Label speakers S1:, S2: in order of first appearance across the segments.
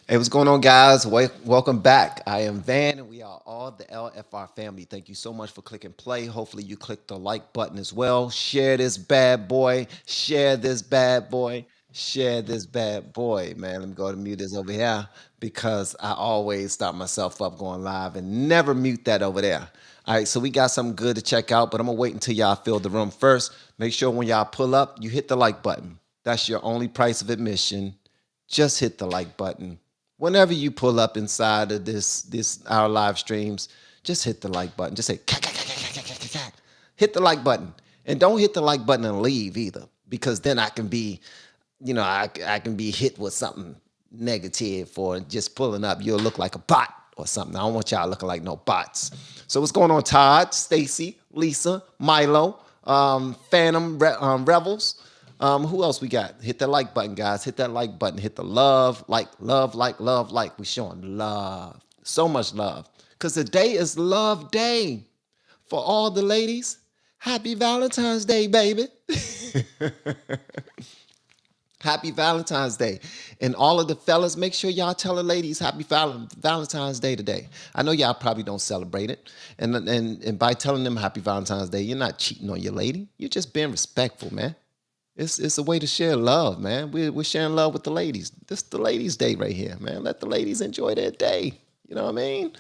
S1: Hey, what's going on, guys? Welcome back. I am Van, and we are all the LFR family. Thank you so much for clicking play. Hopefully, you click the like button as well. Share this bad boy. Share this bad boy. Share this bad boy, man. Let me go to mute this over here because I always stop myself up going live and never mute that over there. All right, so we got something good to check out, but I'm gonna wait until y'all fill the room first. Make sure when y'all pull up, you hit the like button. That's your only price of admission. Just hit the like button. Whenever you pull up inside of this our live streams, just hit the like button. Just say hit the like button, and don't hit the like button and leave either, because then I can be, I can be hit with something negative for just pulling up. You'll look like a bot or something. I don't want y'all looking like no bots. So what's going on, Todd, Stacy, Lisa, Milo, Phantom Revels? Who else we got? Hit that like button, guys. Hit that like button. Hit the love, like. We showing love. So much love. Because today is Love Day. For all the ladies, happy Valentine's Day, baby. Happy Valentine's Day. And all of the fellas, make sure y'all tell the ladies happy Valentine's Day today. I know y'all probably don't celebrate it. And by telling them happy Valentine's Day, you're not cheating on your lady. You're just being respectful, man. It's a way to share love, man. We're sharing love with the ladies. This is the ladies' day right here, man. Let the ladies enjoy their day. You know what I mean?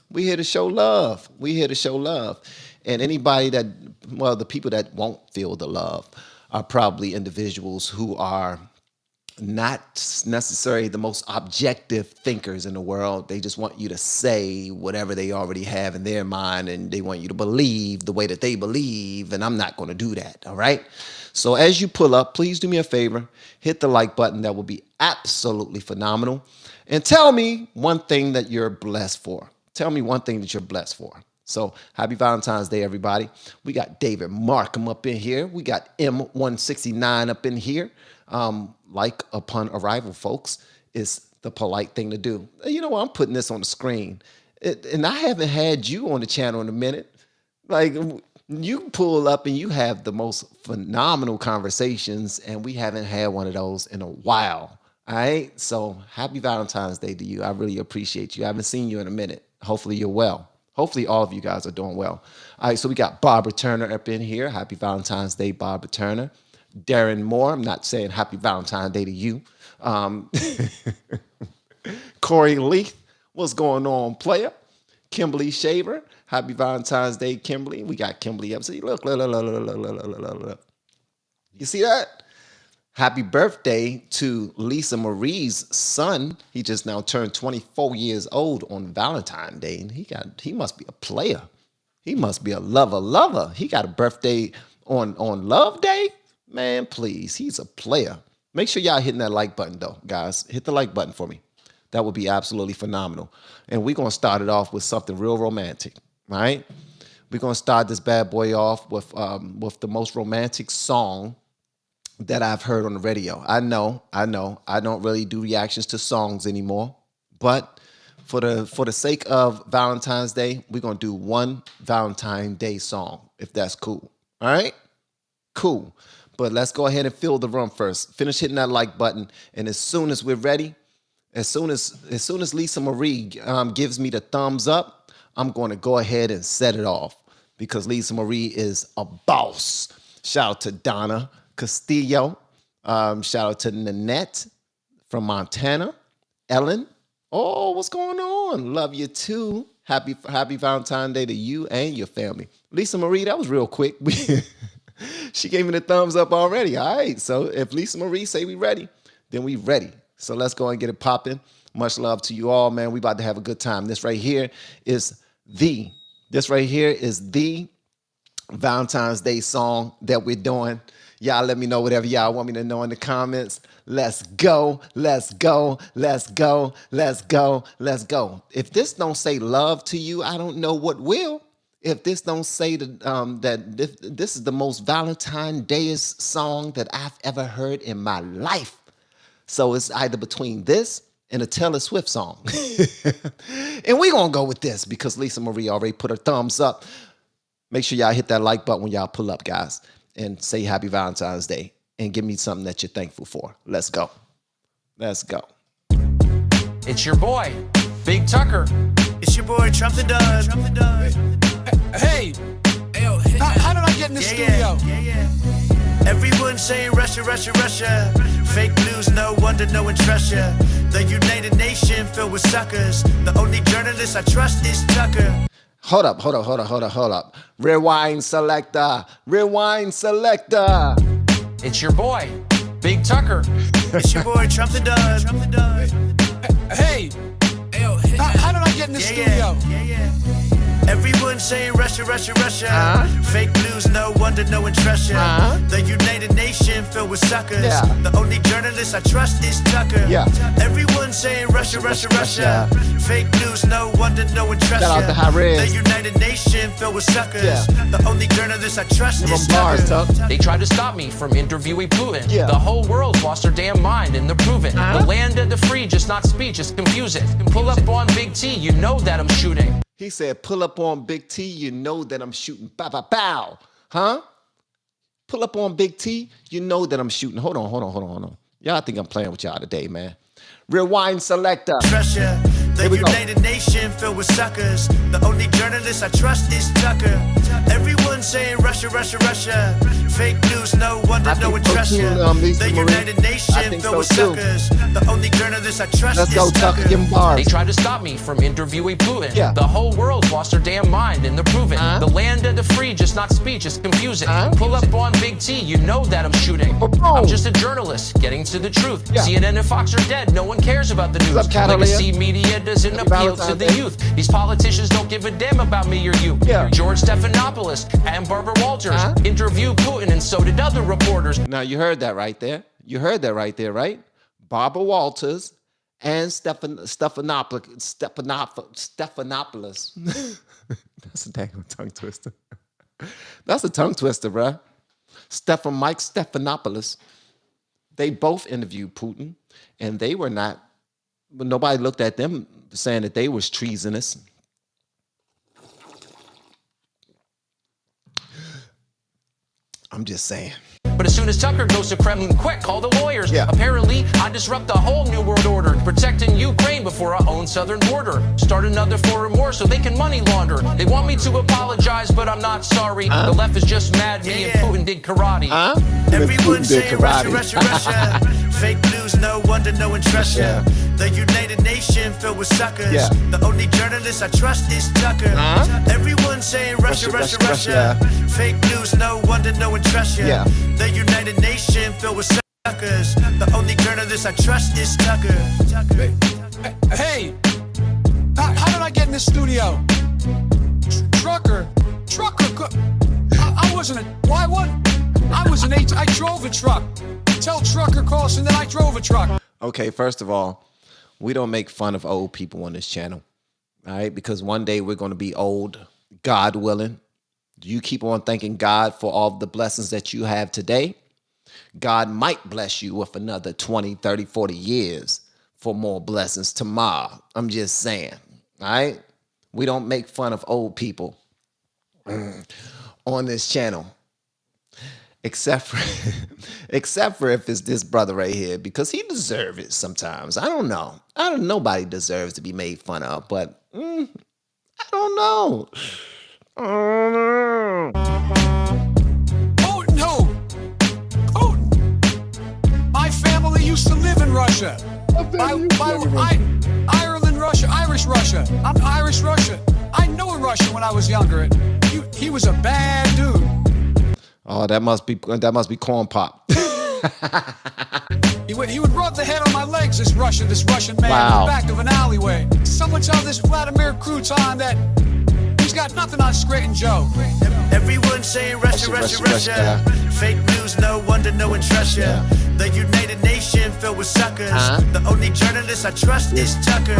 S1: We here to show love. We here to show love. And anybody that, well, the people that won't feel the love are probably individuals who are not necessarily the most objective thinkers in the world. They just want you to say whatever they already have in their mind, and they want you to believe the way that they believe, and I'm not going to do that, all right? So as you pull up, please do me a favor, hit the like button. That will be absolutely phenomenal. And tell me one thing that you're blessed for. Tell me one thing that you're blessed for. So happy Valentine's Day, everybody. We got David Markham up in here. We got M169 up in here. Like upon arrival, folks, is the polite thing to do. You know what? I'm putting this on the screen. And I haven't had you on the channel in a minute. Like, you pull up and you have the most phenomenal conversations, and we haven't had one of those in a while. All right? So happy Valentine's Day to you. I really appreciate you. I haven't seen you in a minute. Hopefully you're well. Hopefully all of you guys are doing well. All right, so we got Barbara Turner up in here. Happy Valentine's Day, Barbara Turner. Darren Moore, I'm not saying happy Valentine's Day to you. Corey Leith, what's going on, player? Kimberly Shaver, happy Valentine's Day, Kimberly. We got Kimberly up. See, look. You see that? Happy birthday to Lisa Marie's son. He just now turned 24 years old on Valentine's Day, and he must be a player. He must be a lover. He got a birthday on Love Day? Man, please, he's a player. Make sure y'all hitting that like button, though, guys. Hit the like button for me. That would be absolutely phenomenal. And we're going to start it off with something real romantic, all right? We're going to start this bad boy off with the most romantic song that I've heard on the radio. I know. I don't really do reactions to songs anymore. But for the sake of Valentine's Day, we're going to do one Valentine's Day song, if that's cool. All right? Cool. But let's go ahead and fill the room first. Finish hitting that like button. And as soon as we're ready, as soon as Lisa Marie gives me the thumbs up, I'm going to go ahead and set it off, because Lisa Marie is a boss. Shout out to Donna Castillo. Shout out to Nanette from Montana. Ellen. Oh, what's going on? Love you too. Happy Valentine's Day to you and your family. Lisa Marie, that was real quick. She gave me the thumbs up already. All right. So if Lisa Marie say we ready, then we ready. So let's go and get it popping. Much love to you all, man. We about to have a good time. This right here is the Valentine's Day song that we're doing. Y'all let me know whatever y'all want me to know in the comments. Let's go. If this don't say love to you, I don't know what will. If this don't say that this is the most Valentine Day-ist song that I've ever heard in my life. So it's either between this and a Taylor Swift song. And we're going to go with this because Lisa Marie already put her thumbs up. Make sure y'all hit that like button when y'all pull up, guys, and say happy Valentine's Day and give me something that you're thankful for. Let's go.
S2: It's your boy, Big Tucker.
S3: It's your boy, Trump the Dud.
S4: Hey, how did I get in the studio?
S3: Everyone saying Russia, Russia, Russia. Fake news, no wonder no one trusts ya. The United Nation filled with suckers. The only journalist I trust is Tucker.
S1: Hold up. Rewind selector.
S2: It's your boy, Big Tucker.
S3: It's your boy, Trump the Dud.
S4: Hey, how did I get in the studio?
S3: Everyone saying Russia, Russia, Russia. Fake news, no wonder no one trusts ya. The United Nation filled with suckers. The only journalist I trust is Tucker. Everyone saying Russia, Russia, Russia. Fake news, no wonder no one trusts ya. The United Nation filled with suckers. The only journalist I trust is Tucker.
S2: They tried to stop me from interviewing Putin. The whole world's lost their damn mind and they're proven. The land of the free, just not speech, it's confusing. Pull up on Big T, you know that I'm shooting.
S1: He said, pull up on Big T, you know that I'm shooting. Bow, bow, bow. Huh? Pull up on Big T, you know that I'm shooting. Hold on. Y'all think I'm playing with y'all today, man. Rewind selector.
S3: Trust ya. The United Nation filled with suckers. The only journalist I trust is Tucker. Everyone saying Russia, Russia, Russia. Fake news, no wonder no one trusts ya. The United Nation filled with suckers. The only journalist I trust is Tucker.
S2: They tried to stop me from interviewing Putin. The whole world's lost their damn mind and they're proven. The land of the free, just not speech, it's confusing. Pull up on Big T, you know that I'm shooting. I'm just a journalist, getting to the truth. CNN and Fox are dead, no one cares about the news. Legacy media doesn't appeal to the youth. These politicians don't give a damn about me or you. George Stephanopoulos and Barbara Walters interviewed Putin, and so did other reporters.
S1: Now, you heard that right there. Right? Barbara Walters and Stephanopoulos. That's a dang tongue twister. That's a tongue twister, bruh. Mike Stephanopoulos. They both interviewed Putin, and they were not. But nobody looked at them saying that they was treasonous. I'm just saying.
S2: But as soon as Tucker goes to Kremlin, quick, call the lawyers. Apparently, I disrupt the whole new world order, protecting Ukraine before our own southern border. Start another foreign war so they can money launder. They want me to apologize, but I'm not sorry. The left is just mad me and Putin did karate.
S3: Everyone saying Russia, Russia, Russia. Fake news, no wonder no one trusts ya. The United Nation filled with suckers. The only journalist I trust is Tucker. Everyone saying Russia, Russia, Russia. Fake news, no wonder no one trusts ya. The United Nation filled with suckers. The only journalist I trust is Tucker.
S4: Hey, how did I get in the studio? Trucker. I wasn't a, why what? I was an I drove a truck. Tell Trucker Carlson that I drove a truck.
S1: Okay, first of all, we don't make fun of old people on this channel, all right? Because one day we're going to be old, God willing. You keep on thanking God for all the blessings that you have today. God might bless you with another 20, 30, 40 years for more blessings tomorrow. I'm just saying, all right? We don't make fun of old people on this channel. Except for if it's this brother right here, because he deserves it sometimes. I don't know. Nobody deserves to be made fun of, but I don't know.
S4: Oh, no. Oh, my family used to live in Russia. Ireland, Russia, Irish Russia. I'm Irish Russia. I knew a Russian when I was younger. He was a bad dude.
S1: Oh, that must be corn pop.
S4: He would rub the head on my legs, this Russian man in the back of an alleyway. Someone tell this Vladimir Crouton that he's got nothing on Straight and Joe.
S3: Everyone saying Russia, Russia, Russia. Fake news, no wonder no one trusts ya. The United Nation filled with suckers. The only journalist I trust is Tucker.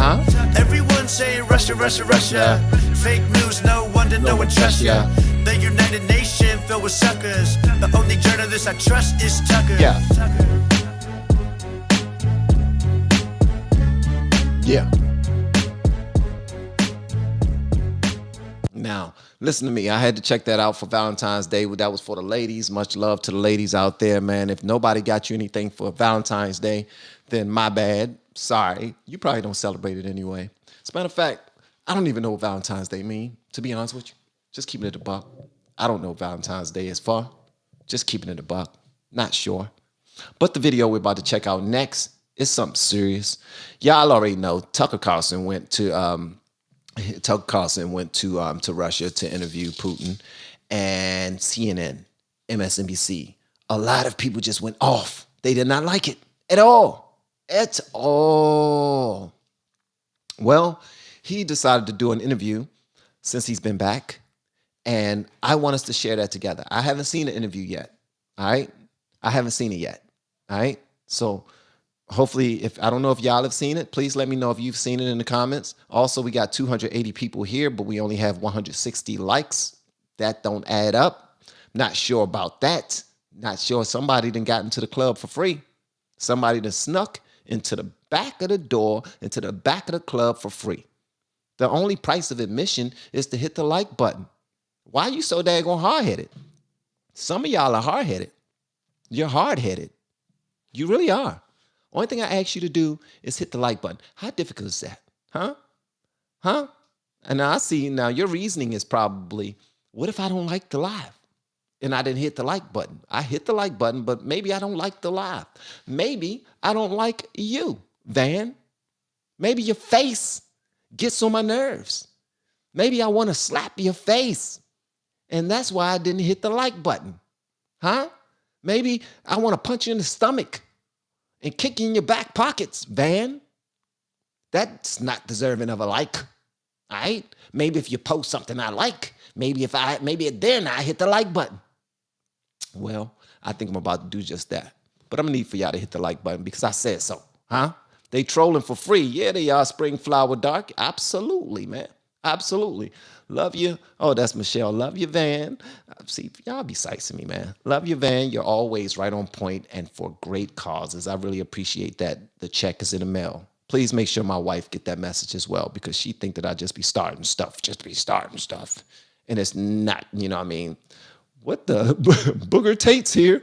S3: Everyone saying Russia, Russia, Russia. Fake news, no wonder no one trusts ya. The United Nation filled with suckers. The only journalist I trust is Tucker.
S1: Now, listen to me. I had to check that out for Valentine's Day. That was for the ladies. Much love to the ladies out there, man. If nobody got you anything for Valentine's Day, then my bad. sorry. You probably don't celebrate it anyway. As a matter of fact, I don't even know what Valentine's Day mean, to be honest with you. Just keeping it a buck. I don't know what Valentine's Day is for. Just keeping it a buck. Not sure. But the video we're about to check out next is something serious. Y'all already know Tucker Carlson went to Russia to interview Putin, and CNN, MSNBC. A lot of people just went off. They did not like it at all. At all. Well, he decided to do an interview since he's been back, and I want us to share that together. I haven't seen the interview yet. All right? I haven't seen it yet. All right? So hopefully, I don't know if y'all have seen it, please let me know if you've seen it in the comments. Also, we got 280 people here, but we only have 160 likes. That don't add up. Not sure about that. Not sure. Somebody done got into the club for free. Somebody done snuck into the back of the door, into the back of the club for free. The only price of admission is to hit the like button. Why are you so daggone hard-headed? Some of y'all are hard-headed. You're hard-headed. You really are. Only thing I ask you to do is hit the like button. How difficult is that? Huh? And I see now your reasoning is probably, what if I don't like the live? And I didn't hit the like button. I hit the like button, but maybe I don't like the live. Maybe I don't like you, Van. Maybe your face gets on my nerves. Maybe I want to slap your face. And that's why I didn't hit the like button. Huh? Maybe I want to punch you in the stomach and kick you in your back pockets, Van. That's not deserving of a like. All right? Maybe if you post something I like, maybe then I hit the like button. Well, I think I'm about to do just that. But I'm going to need for y'all to hit the like button because I said so. Huh? They trolling for free. Yeah, they are. Spring Flower Dark. Absolutely, man. Absolutely. Love you. Oh, that's Michelle. Love you, Van. See, y'all be sizing me, man. Love you, Van. You're always right on point and for great causes. I really appreciate that. The check is in the mail. Please make sure my wife get that message as well because she think that I just be starting stuff. And it's not, you know what I mean? What the? Booger Tate's here.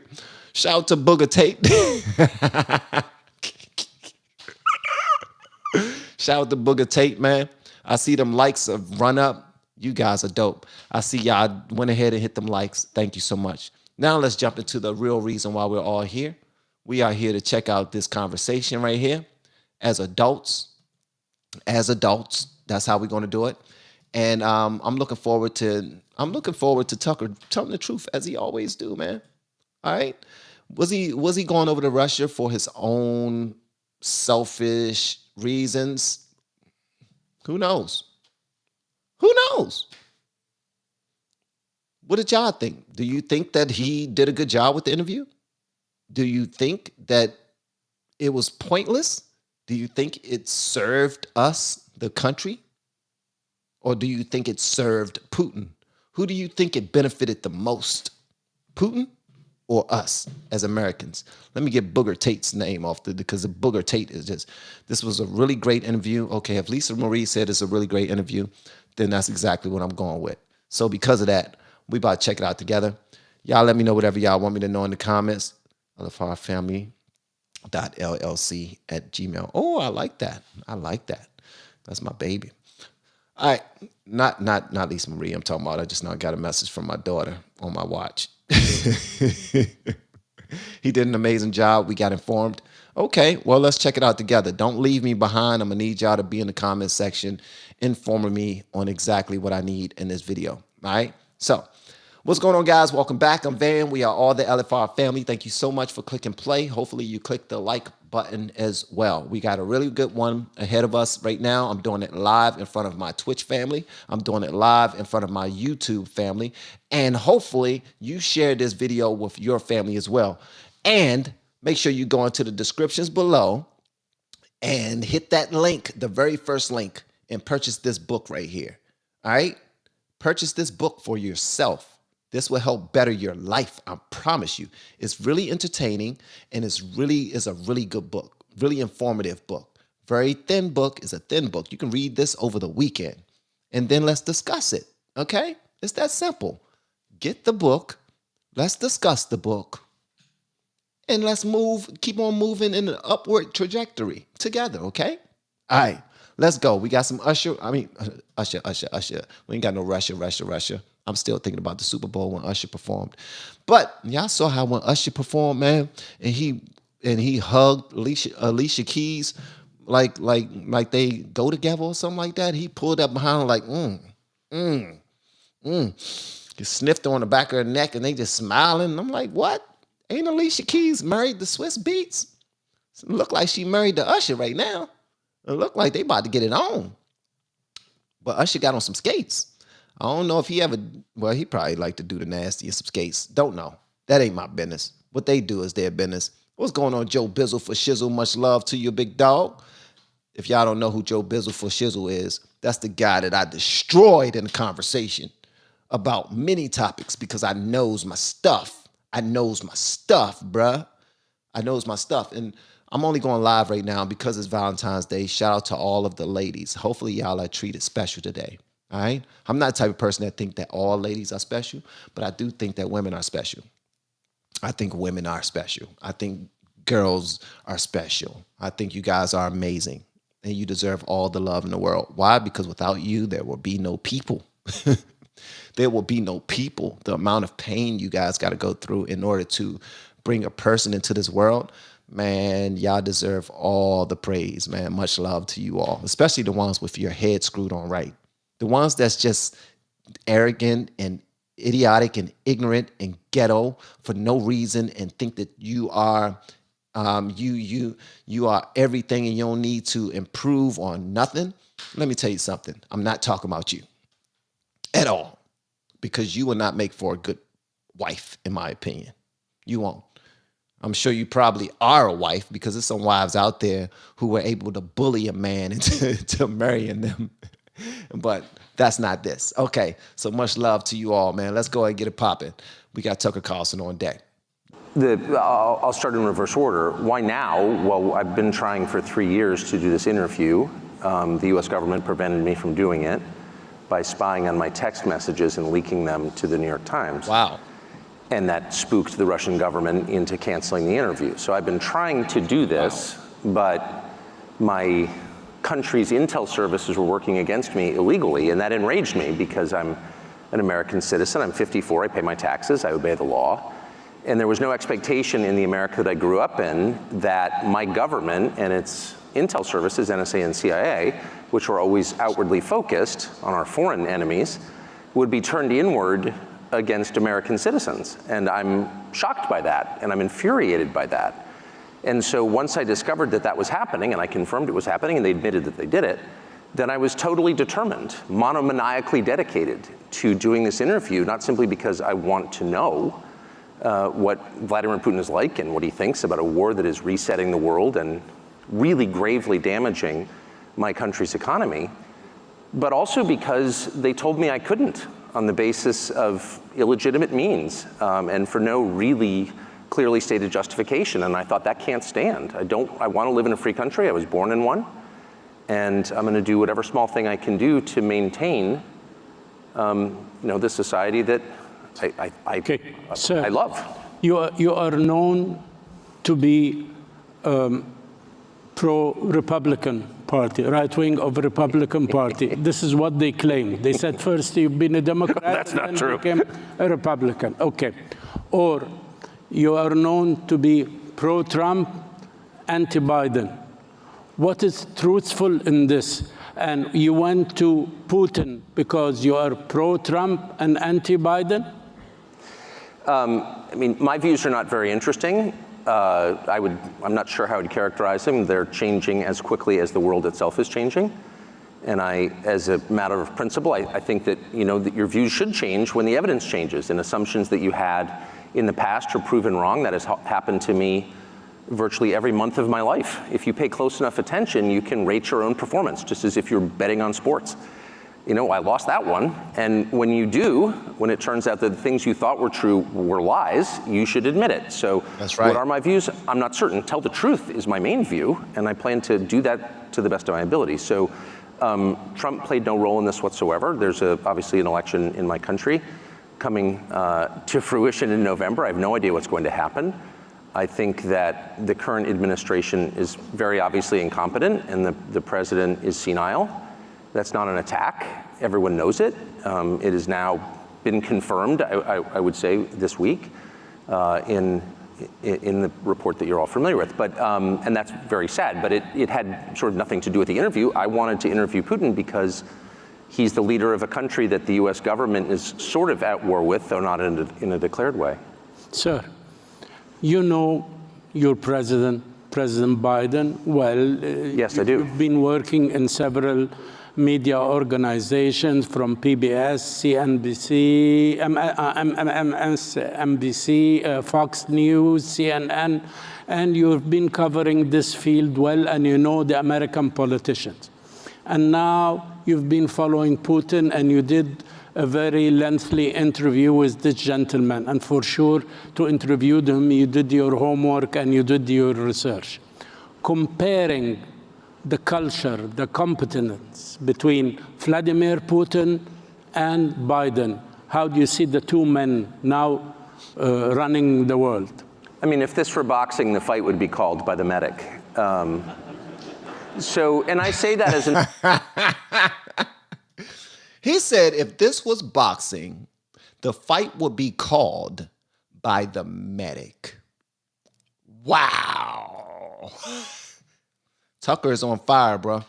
S1: Shout out to Booger Tate. Shout out to Booger Tate, man. I see them likes have run up. You guys are dope. I see y'all went ahead and hit them likes. Thank you so much. Now let's jump into the real reason why we're all here. We are here to check out this conversation right here. As adults, that's how we're going to do it. And I'm looking forward to Tucker telling the truth as he always do, man. All right. Was he going over to Russia for his own selfish reasons? Who knows? What did y'all think? Do you think that he did a good job with the interview? Do you think that it was pointless? Do you think it served us, the country? Or do you think it served Putin? Who do you think it benefited the most? Putin or us as Americans? Let me get Booger Tate's name off because the Booger Tate is just, this was a really great interview. Okay, if Lisa Marie said it's a really great interview, then that's exactly what I'm going with. So because of that, we about to check it out together. Y'all let me know whatever y'all want me to know in the comments. LFR family.llc@gmail. Oh, I like that. That's my baby. All right, not Lisa Marie. I'm talking about. I just now got a message from my daughter on my watch. He did an amazing job. We got informed. Okay, well, let's check it out together. Don't leave me behind. I'm gonna need y'all to be in the comment section informing me on exactly what I need in this video. All right. So, what's going on, guys? Welcome back. I'm Van. We are all the LFR family. Thank you so much for clicking play. Hopefully, you click the like button as well. We got a really good one ahead of us right now. I'm doing it live in front of my Twitch family. I'm doing it live in front of my YouTube family. And hopefully you share this video with your family as well. And make sure you go into the descriptions below and hit that link, the very first link, and purchase this book right here. All right? Purchase this book for yourself. This will help better your life. I promise you. It's really entertaining and it's a really good book, really informative book. Very thin book. It's a thin book. You can read this over the weekend and then let's discuss it. Okay? It's that simple. Get the book. Let's discuss the book and let's keep on moving in an upward trajectory together, okay? All right, let's go. We got some Usher. We ain't got no Russia. I'm still thinking about the Super Bowl when Usher performed. But y'all saw how when Usher performed, man, and he hugged Alicia Keys like they go together or something like that. He pulled up behind her like, He sniffed her on the back of her neck and they just smiling. And I'm like, what? Ain't Alicia Keys married to Swiss Beats? It look like she married to Usher right now. It look like they about to get it on. But Usher got on some skates. I don't know if he probably like to do the nasty in some skates. Don't know. That ain't my business. What they do is their business. What's going on, Joe Bizzle for Shizzle? Much love to you, big dog. If y'all don't know who Joe Bizzle for Shizzle is, that's the guy that I destroyed in the conversation about many topics because I knows my stuff. I knows my stuff, bruh. I knows my stuff. And I'm only going live right now because it's Valentine's Day. Shout out to all of the ladies. Hopefully y'all are treated special today. All right? I'm not the type of person that think that all ladies are special, but I do think that women are special. I think women are special. I think girls are special. I think you guys are amazing and you deserve all the love in the world. Why? Because without you, there will be no people. There will be no people. The amount of pain you guys got to go through in order to bring a person into this world, man, y'all deserve all the praise, man. Much love to you all, especially the ones with your head screwed on right. The ones that's just arrogant and idiotic and ignorant and ghetto for no reason and think that you are you are everything and you don't need to improve on nothing. Let me tell you something. I'm not talking about you at all because you will not make for a good wife, in my opinion. You won't. I'm sure you probably are a wife because there's some wives out there who were able to bully a man into marrying them. But that's not this. Okay, so much love to you all, man. Let's go ahead and get it popping. We got Tucker Carlson on deck.
S5: I'll start in reverse order. Why now? Well, I've been trying for 3 years to do this interview. The U.S. government prevented me from doing it by spying on my text messages and leaking them to the New York Times.
S1: Wow.
S5: And that spooked the Russian government into canceling the interview. So I've been trying to do this, but my country's intel services were working against me illegally, and that enraged me because I'm an American citizen. I'm 54, I pay my taxes, I obey the law. And there was no expectation in the America that I grew up in that my government and its intel services, NSA and CIA, which were always outwardly focused on our foreign enemies, would be turned inward against American citizens. And I'm shocked by that, and I'm infuriated by that. And so once I discovered that that was happening, and I confirmed it was happening, and they admitted that they did it, then I was totally determined, monomaniacally dedicated to doing this interview, not simply because I want to know what Vladimir Putin is like and what he thinks about a war that is resetting the world and really gravely damaging my country's economy, but also because they told me I couldn't on the basis of illegitimate means and for no really clearly stated justification. And I thought that can't stand. I want to live in a free country. I was born in one. And I'm going to do whatever small thing I can do to maintain, the society that I love.
S6: You are known to be pro-Republican Party, right wing of Republican Party. This is what they claim. They said first you've been a Democrat
S5: That's
S6: and
S5: not
S6: then
S5: true.
S6: became a Republican. Okay. Or you are known to be pro-Trump, anti-Biden. What is truthful in this? And you went to Putin because you are pro-Trump and anti-Biden?
S5: My views are not very interesting. I'm not sure how I'd characterize them. They're changing as quickly as the world itself is changing. And as a matter of principle, I think that, that your views should change when the evidence changes and assumptions that you had in the past are proven wrong. That has happened to me virtually every month of my life. If you pay close enough attention, you can rate your own performance, just as if you're betting on sports. I lost that one. And when you do, when it turns out that the things you thought were true were lies, you should admit it. So
S1: that's right.
S5: What are my views? I'm not certain. Tell the truth is my main view, and I plan to do that to the best of my ability. So Trump played no role in this whatsoever. There's obviously an election in my country coming to fruition in November. I have no idea what's going to happen. I think that the current administration is very obviously incompetent, and the president is senile. That's not an attack. Everyone knows it. It has now been confirmed, I would say, this week in the report that you're all familiar with. But and that's very sad. But it had sort of nothing to do with the interview. I wanted to interview Putin because he's the leader of a country that the U.S. government is sort of at war with, though not in a declared way.
S6: Sir, you know your president, President Biden, well.
S5: Yes, I do.
S6: You've been working in several media organizations, from PBS, CNBC, MSNBC, Fox News, CNN, and you've been covering this field well, and you know the American politicians. And now you've been following Putin, and you did a very lengthy interview with this gentleman. And for sure, to interview them, you did your homework and you did your research. Comparing the culture, the competence between Vladimir Putin and Biden, how do you see the two men now running the world?
S5: I mean, if this were boxing, the fight would be called by the medic. And I say that as an...
S1: He said if this was boxing, the fight would be called by the medic. Wow. Tucker is on fire, bro.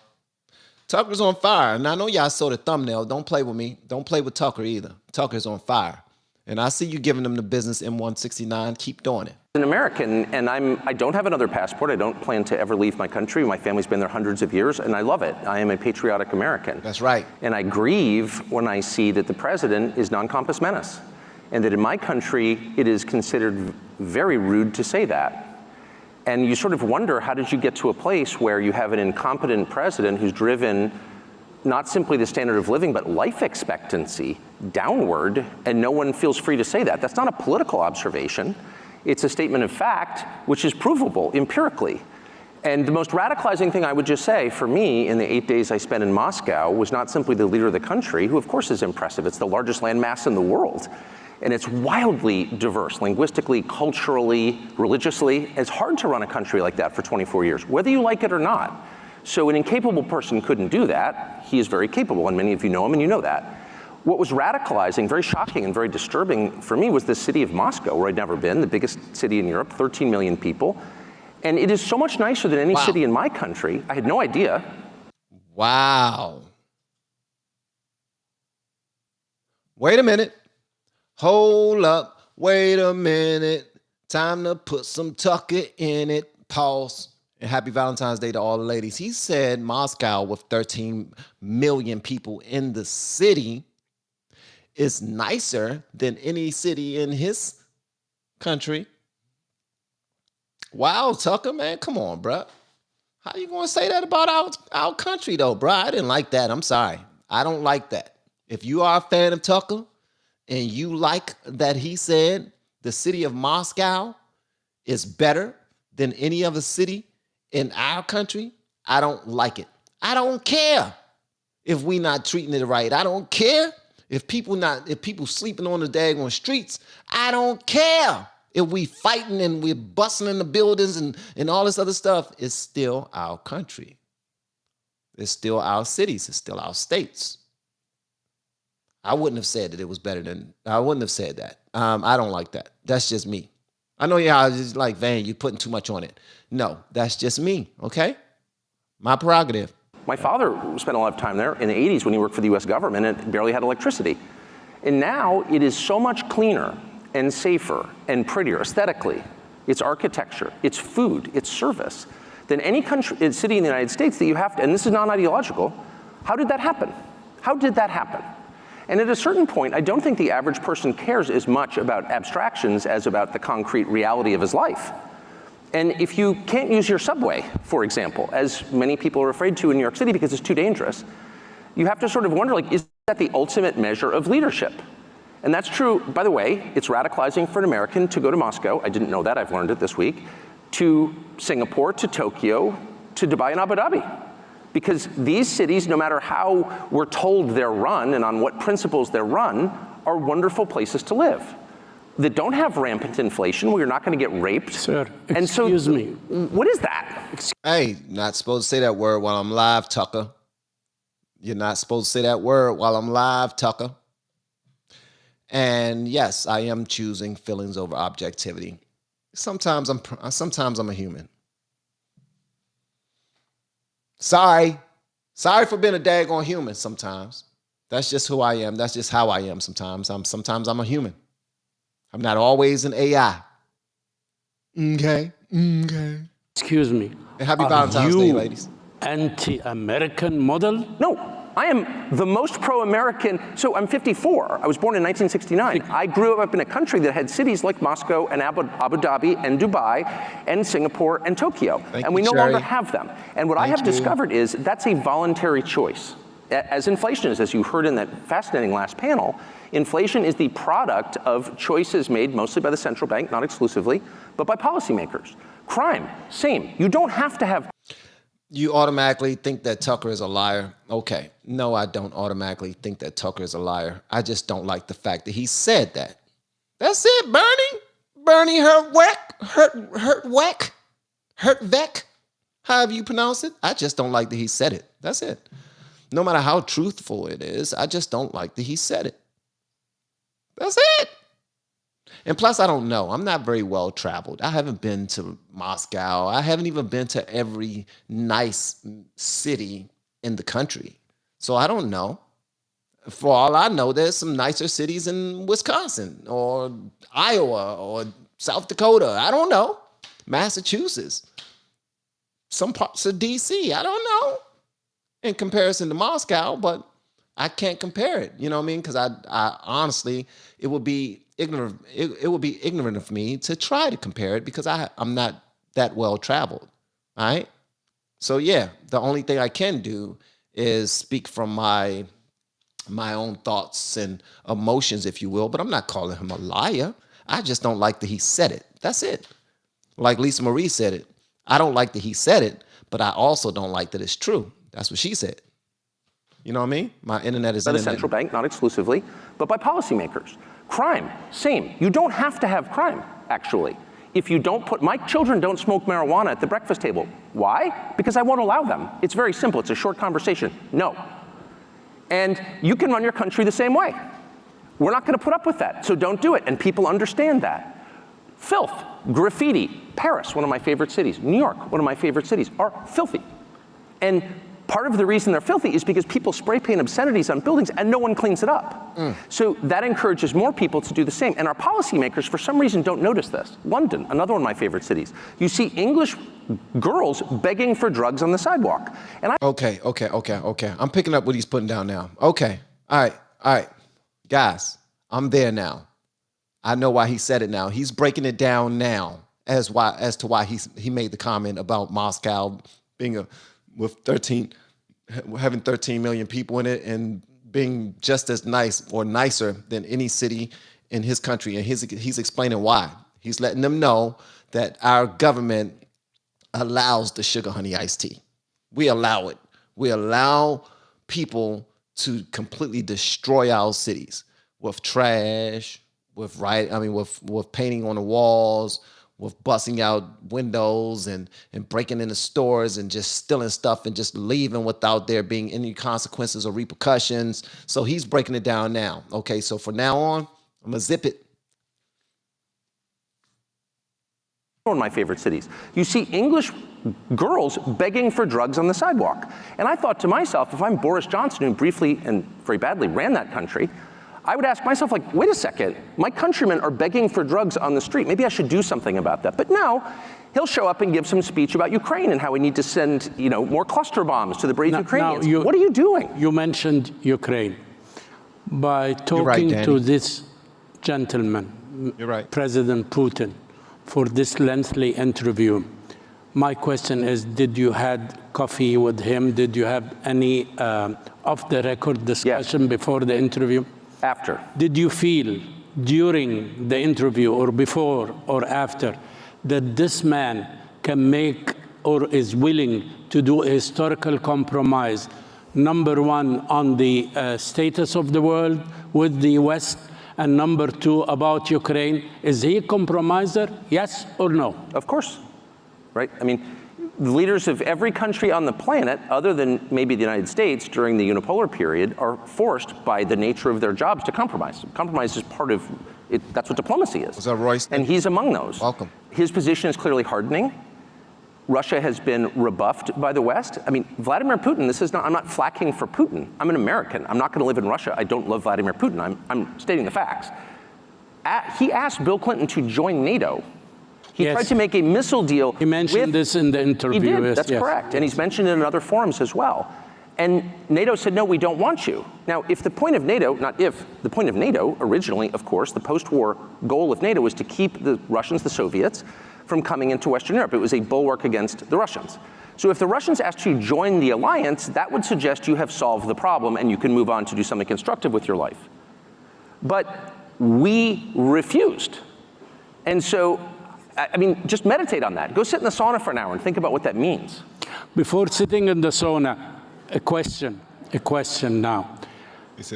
S1: Tucker's on fire. And I know y'all saw the thumbnail. Don't play with me. Don't play with Tucker either. Tucker's on fire. And I see you giving them the business M169. Keep doing it.
S5: An American, and I don't have another passport. I don't plan to ever leave my country. My family's been there hundreds of years, and I love it. I am a patriotic American.
S1: That's right.
S5: And I grieve when I see that the president is non compos menace, and that in my country, it is considered very rude to say that. And you sort of wonder, how did you get to a place where you have an incompetent president who's driven not simply the standard of living, but life expectancy downward, and no one feels free to say that? That's not a political observation. It's a statement of fact, which is provable empirically. And the most radicalizing thing I would just say for me in the 8 days I spent in Moscow was not simply the leader of the country, who of course is impressive. It's the largest landmass in the world. And it's wildly diverse, linguistically, culturally, religiously. It's hard to run a country like that for 24 years, whether you like it or not. So an incapable person couldn't do that. He is very capable, and many of you know him, and you know that. What was radicalizing, very shocking and very disturbing for me was the city of Moscow, where I'd never been, the biggest city in Europe, 13 million people. And it is so much nicer than any city in my country. I had no idea.
S1: Wow. Wait a minute. Hold up. Wait a minute. Time to put some Tucker in it. Pause. And happy Valentine's Day to all the ladies. He said Moscow, with 13 million people in the city, is nicer than any city in his country. Wow, Tucker, man, come on, bro. How you gonna say that about our country, though, bro? I didn't like that. I'm sorry. I don't like that. If you are a fan of Tucker and you like that he said the city of Moscow is better than any other city in our country, I don't like it. I don't care if we not treating it right. I don't care if people sleeping on the daggone streets. I don't care if we fighting and we're busting in the buildings and all this other stuff. It's still our country. It's still our cities. It's still our states. I wouldn't have said that it was better than, I wouldn't have said that. I don't like that. That's just me. I know y'all just like, Van, you're putting too much on it. No, that's just me, okay? My prerogative.
S5: My father spent a lot of time there in the 80s when he worked for the US government and barely had electricity. And now it is so much cleaner and safer and prettier aesthetically. It's architecture, it's food, it's service, than any country, city in the United States that you have to, and this is non-ideological. How did that happen? How did that happen? And at a certain point, I don't think the average person cares as much about abstractions as about the concrete reality of his life. And if you can't use your subway, for example, as many people are afraid to in New York City because it's too dangerous, you have to sort of wonder, like, is that the ultimate measure of leadership? And that's true, by the way, it's radicalizing for an American to go to Moscow, I didn't know that, I've learned it this week, to Singapore, to Tokyo, to Dubai and Abu Dhabi. Because these cities, no matter how we're told they're run and on what principles they're run, are wonderful places to live. that don't have rampant inflation, where you're not going to get raped.
S6: Sir,
S5: excuse
S6: me.
S5: What is that?
S1: Hey, not supposed to say that word while I'm live, Tucker. You're not supposed to say that word while I'm live, Tucker. And yes, I am choosing feelings over objectivity. Sometimes I'm a human. Sorry for being a daggone human sometimes. That's just who I am. That's just how I am sometimes. Sometimes I'm a human. I'm not always an AI. Okay.
S6: Excuse me.
S1: And happy Valentine's Day, ladies.
S6: Anti-American model?
S5: No, I am the most pro-American. So I'm 54. I was born in 1969. I grew up in a country that had cities like Moscow and Abu Dhabi and Dubai and Singapore and Tokyo. And we no longer have them. And what I have discovered is that's a voluntary choice. As inflation is, as you heard in that fascinating last panel, inflation is the product of choices made mostly by the central bank, not exclusively, but by policymakers. Crime, same. You don't have to have...
S1: You automatically think that Tucker is a liar. Okay. No, I don't automatically think that Tucker is a liar. I just don't like the fact that he said that. That's it, Bernie. Bernie Hertweg, however you pronounce it. I just don't like that he said it. That's it. No matter how truthful it is, I just don't like that he said it. That's it. And plus, I don't know. I'm not very well traveled. I haven't been to Moscow. I haven't even been to every nice city in the country. So I don't know. For all I know, there's some nicer cities in Wisconsin or Iowa or South Dakota. I don't know. Massachusetts. Some parts of D.C. I don't know. In comparison to Moscow, but I can't compare it. You know what I mean? Because I honestly, it would be ignorant. It would be ignorant of me to try to compare it because I'm not that well traveled. All right. So yeah, the only thing I can do is speak from my own thoughts and emotions, if you will. But I'm not calling him a liar. I just don't like that he said it. That's it. Like Lisa Marie said it. I don't like that he said it, but I also don't like that it's true. That's what she said. You know what I mean? My internet is by the
S5: central bank, not exclusively, but by policymakers. Crime, same. You don't have to have crime, actually. If you don't put, my children don't smoke marijuana at the breakfast table. Why? Because I won't allow them. It's very simple. It's a short conversation. No. And you can run your country the same way. We're not going to put up with that, so don't do it. And people understand that. Filth, graffiti, Paris, one of my favorite cities, New York, one of my favorite cities, are filthy. And part of the reason they're filthy is because people spray paint obscenities on buildings and no one cleans it up. So that encourages more people to do the same. And our policymakers, for some reason, don't notice this. London, another one of my favorite cities. You see English girls begging for drugs on the sidewalk. And
S1: Okay. I'm picking up what he's putting down now. Okay. All right. Guys, I'm there now. I know why he said it now. He's breaking it down now as to why he made the comment about Moscow being having 13 million people in it and being just as nice or nicer than any city in his country. And he's explaining why. He's letting them know that our government allows the sugar honey iced tea. We allow it. We allow people to completely destroy our cities with trash, with painting on the walls, with busting out windows and breaking into stores and just stealing stuff and just leaving without there being any consequences or repercussions. So he's breaking it down now. Okay, so from now on, I'm gonna zip it.
S5: One of my favorite cities. You see English girls begging for drugs on the sidewalk. And I thought to myself, if I'm Boris Johnson, who briefly and very badly ran that country, I would ask myself, like, wait a second, my countrymen are begging for drugs on the street. Maybe I should do something about that. But no, he'll show up and give some speech about Ukraine and how we need to send, more cluster bombs to the brave Ukrainians. What are you doing?
S6: You mentioned Ukraine. By talking to this gentleman, President Putin, for this lengthy interview, my question is, did you had coffee with him? Did you have any off-the-record discussion before the interview?
S5: After.
S6: Did you feel during the interview or before or after that this man can make or is willing to do a historical compromise, number one, on the status of the world with the West, And number two, about Ukraine, is he a compromiser, yes or no?
S5: Of course, right? I mean, the leaders of every country on the planet, other than maybe the United States during the unipolar period, are forced by the nature of their jobs to compromise. Compromise is part of it. That's what diplomacy is.
S1: Was that Royce?
S5: And he's among those.
S1: Welcome.
S5: His position is clearly hardening. Russia has been rebuffed by the West. I mean, Vladimir Putin, this is not, I'm not flacking for Putin. I'm an American. I'm not going to live in Russia. I don't love Vladimir Putin. I'm stating the facts. He asked Bill Clinton to join NATO. He tried to make a missile deal.
S6: He mentioned this in the interview.
S5: He did, that's correct. Yes. And he's mentioned it in other forums as well. And NATO said, no, we don't want you. Now, if the point of NATO, the point of NATO originally, of course, the post-war goal of NATO was to keep the Russians, the Soviets, from coming into Western Europe. It was a bulwark against the Russians. So if the Russians asked you to join the alliance, that would suggest you have solved the problem and you can move on to do something constructive with your life. But we refused. And so, I mean, just meditate on that. Go sit in the sauna for an hour and think about what that means.
S6: Before sitting in the sauna, a question now.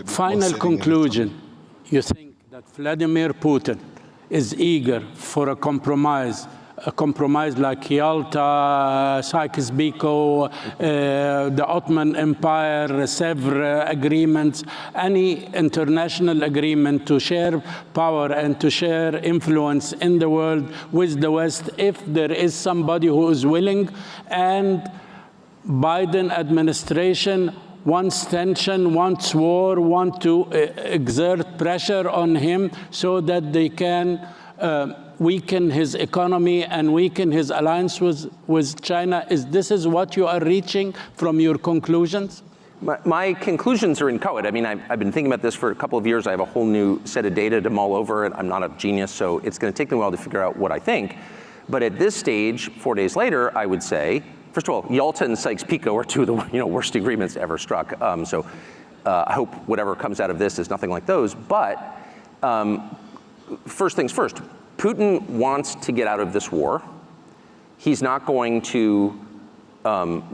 S6: Final conclusion. You think that Vladimir Putin is eager for a compromise like Yalta, Sykes-Picot, the Ottoman Empire, Sèvres agreements, any international agreement to share power and to share influence in the world with the West, if there is somebody who is willing, and Biden administration wants tension, wants war, want to exert pressure on him so that they can weaken his economy and weaken his alliance with China. This is what you are reaching from your conclusions?
S5: My conclusions are inchoate. I mean, I've been thinking about this for a couple of years. I have a whole new set of data to mull over, and I'm not a genius, so it's going to take me a while to figure out what I think. But at this stage, 4 days later, I would say, first of all, Yalta and Sykes-Picot are two of the worst agreements ever struck. So I hope whatever comes out of this is nothing like those. But first things first, Putin wants to get out of this war. He's not going to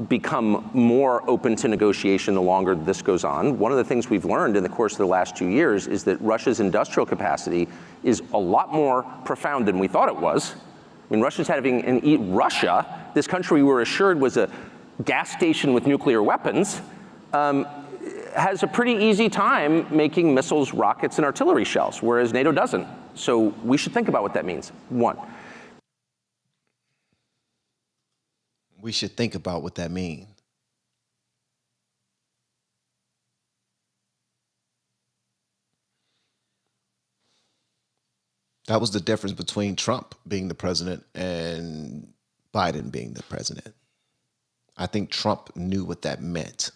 S5: become more open to negotiation the longer this goes on. One of the things we've learned in the course of the last 2 years is that Russia's industrial capacity is a lot more profound than we thought it was. I mean, Russia's having Russia, this country we were assured was a gas station with nuclear weapons, has a pretty easy time making missiles, rockets, and artillery shells, whereas NATO doesn't. So we should think about what that means. One.
S1: We should think about what that means. That was the difference between Trump being the president and Biden being the president. I think Trump knew what that meant.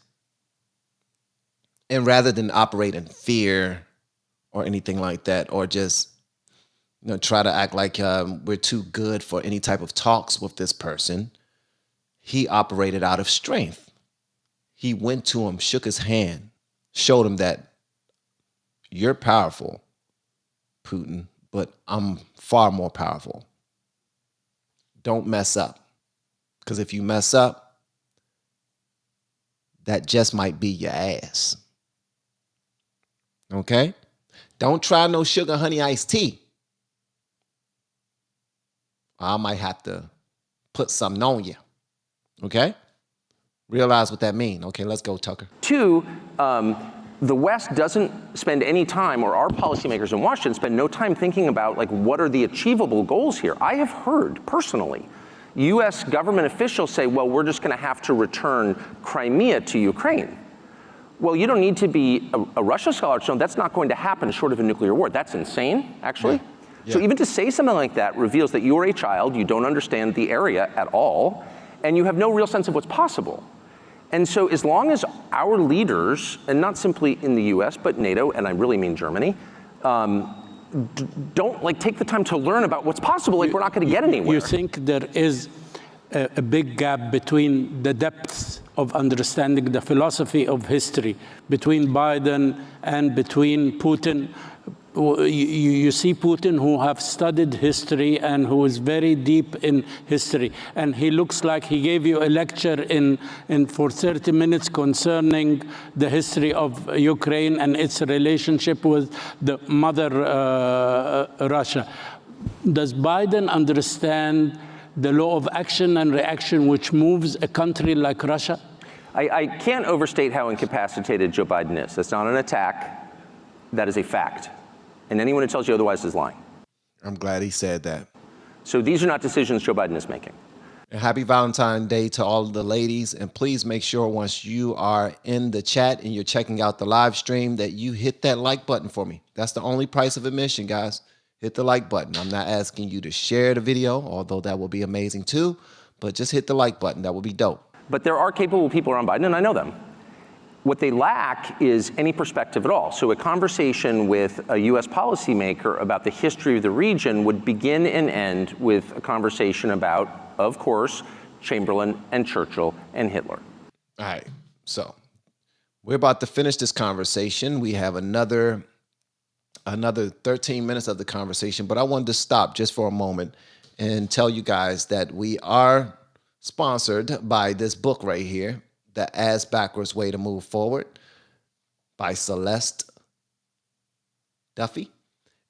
S1: And rather than operate in fear or anything like that, or just try to act like we're too good for any type of talks with this person, he operated out of strength. He went to him, shook his hand, showed him that you're powerful, Putin, but I'm far more powerful. Don't mess up. Because if you mess up, that just might be your ass. Okay? Don't try no sugar honey iced tea. I might have to put something on you. Okay? Realize what that means. Okay, let's go, Tucker.
S5: Two, the West doesn't spend any time, or our policymakers in Washington spend no time thinking about, like, what are the achievable goals here? I have heard personally U.S. government officials say, well, we're just going to have to return Crimea to Ukraine. Well, you don't need to be a Russia scholar to know that's not going to happen short of a nuclear war. That's insane, actually. Yeah. So even to say something like that reveals that you are a child, you don't understand the area at all, and you have no real sense of what's possible. And so as long as our leaders, and not simply in the US, but NATO, and I really mean Germany, don't take the time to learn about what's possible, we're not going to get anywhere.
S6: You think there is a big gap between the depths of understanding the philosophy of history between Biden and between Putin? you see Putin, who have studied history and who is very deep in history, and he looks like he gave you a lecture for 30 minutes concerning the history of Ukraine and its relationship with the mother Russia. Does Biden understand the law of action and reaction which moves a country like Russia?
S5: I can't overstate how incapacitated Joe Biden is. That's not an attack. That is a fact. And anyone who tells you otherwise is lying.
S1: I'm glad he said that.
S5: So these are not decisions Joe Biden is making.
S1: And happy Valentine's Day to all of the ladies. And please make sure once you are in the chat and you're checking out the live stream that you hit that like button for me. That's the only price of admission, guys. Hit the like button. I'm not asking you to share the video, although that will be amazing too. But just hit the like button. That would be dope.
S5: But there are capable people around Biden, and I know them. What they lack is any perspective at all. So a conversation with a US policymaker about the history of the region would begin and end with a conversation about, of course, Chamberlain and Churchill and Hitler.
S1: All right, so we're about to finish this conversation. We have another 13 minutes of the conversation, but I wanted to stop just for a moment and tell you guys that we are sponsored by this book right here, The Ass Backwards Way to Move Forward by Celeste Duffy.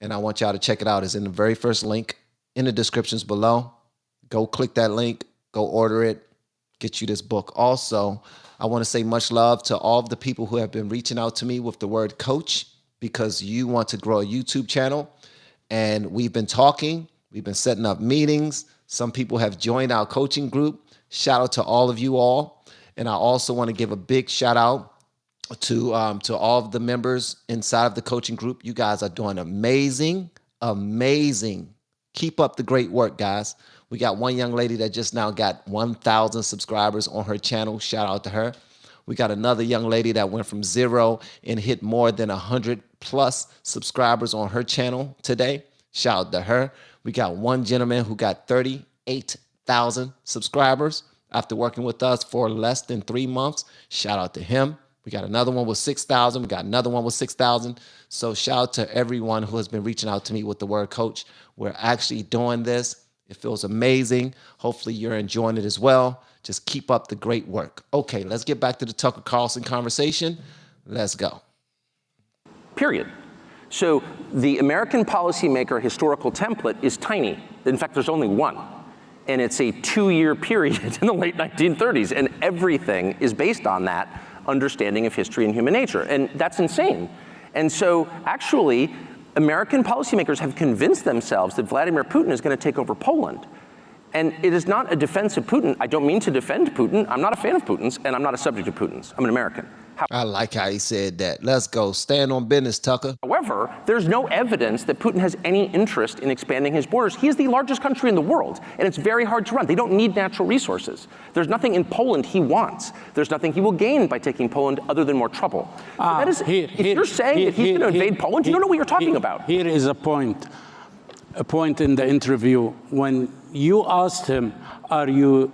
S1: And I want y'all to check it out. It's in the very first link in the descriptions below. Go click that link, go order it, get you this book. Also, I want to say much love to all of the people who have been reaching out to me with the word coach, because you want to grow a YouTube channel. And we've been talking, we've been setting up meetings. Some people have joined our coaching group. Shout out to all of you all. And I also want to give a big shout out to all of the members inside of the coaching group. You guys are doing amazing, amazing. Keep up the great work, guys. We got one young lady that just now got 1,000 subscribers on her channel. Shout out to her. We got another young lady that went from 0 and hit more than 100+ subscribers on her channel today. Shout out to her. We got one gentleman who got 38,000 subscribers after working with us for less than 3 months. Shout out to him. We got another one with 6,000. We got another one with 6,000. So shout out to everyone who has been reaching out to me with the word coach. We're actually doing this. It feels amazing. Hopefully you're enjoying it as well. Just keep up the great work. Okay, let's get back to the Tucker Carlson conversation. Let's go.
S5: Period. So the American policymaker historical template is tiny. In fact, there's only one. And it's a 2-year period in the late 1930s. And everything is based on that understanding of history and human nature. And that's insane. And so actually, American policymakers have convinced themselves that Vladimir Putin is going to take over Poland. And it is not a defense of Putin. I don't mean to defend Putin. I'm not a fan of Putin's, and I'm not a subject of Putin's. I'm an American.
S1: I like how he said that. Let's go. Stand on business, Tucker.
S5: However, there's no evidence that Putin has any interest in expanding his borders. He is the largest country in the world, and it's very hard to run. They don't need natural resources. There's nothing in Poland he wants. There's nothing he will gain by taking Poland other than more trouble. So that is, if you're saying that he's going to invade Poland, you don't know what you're talking about.
S6: Here is a point in the interview when you asked him, are you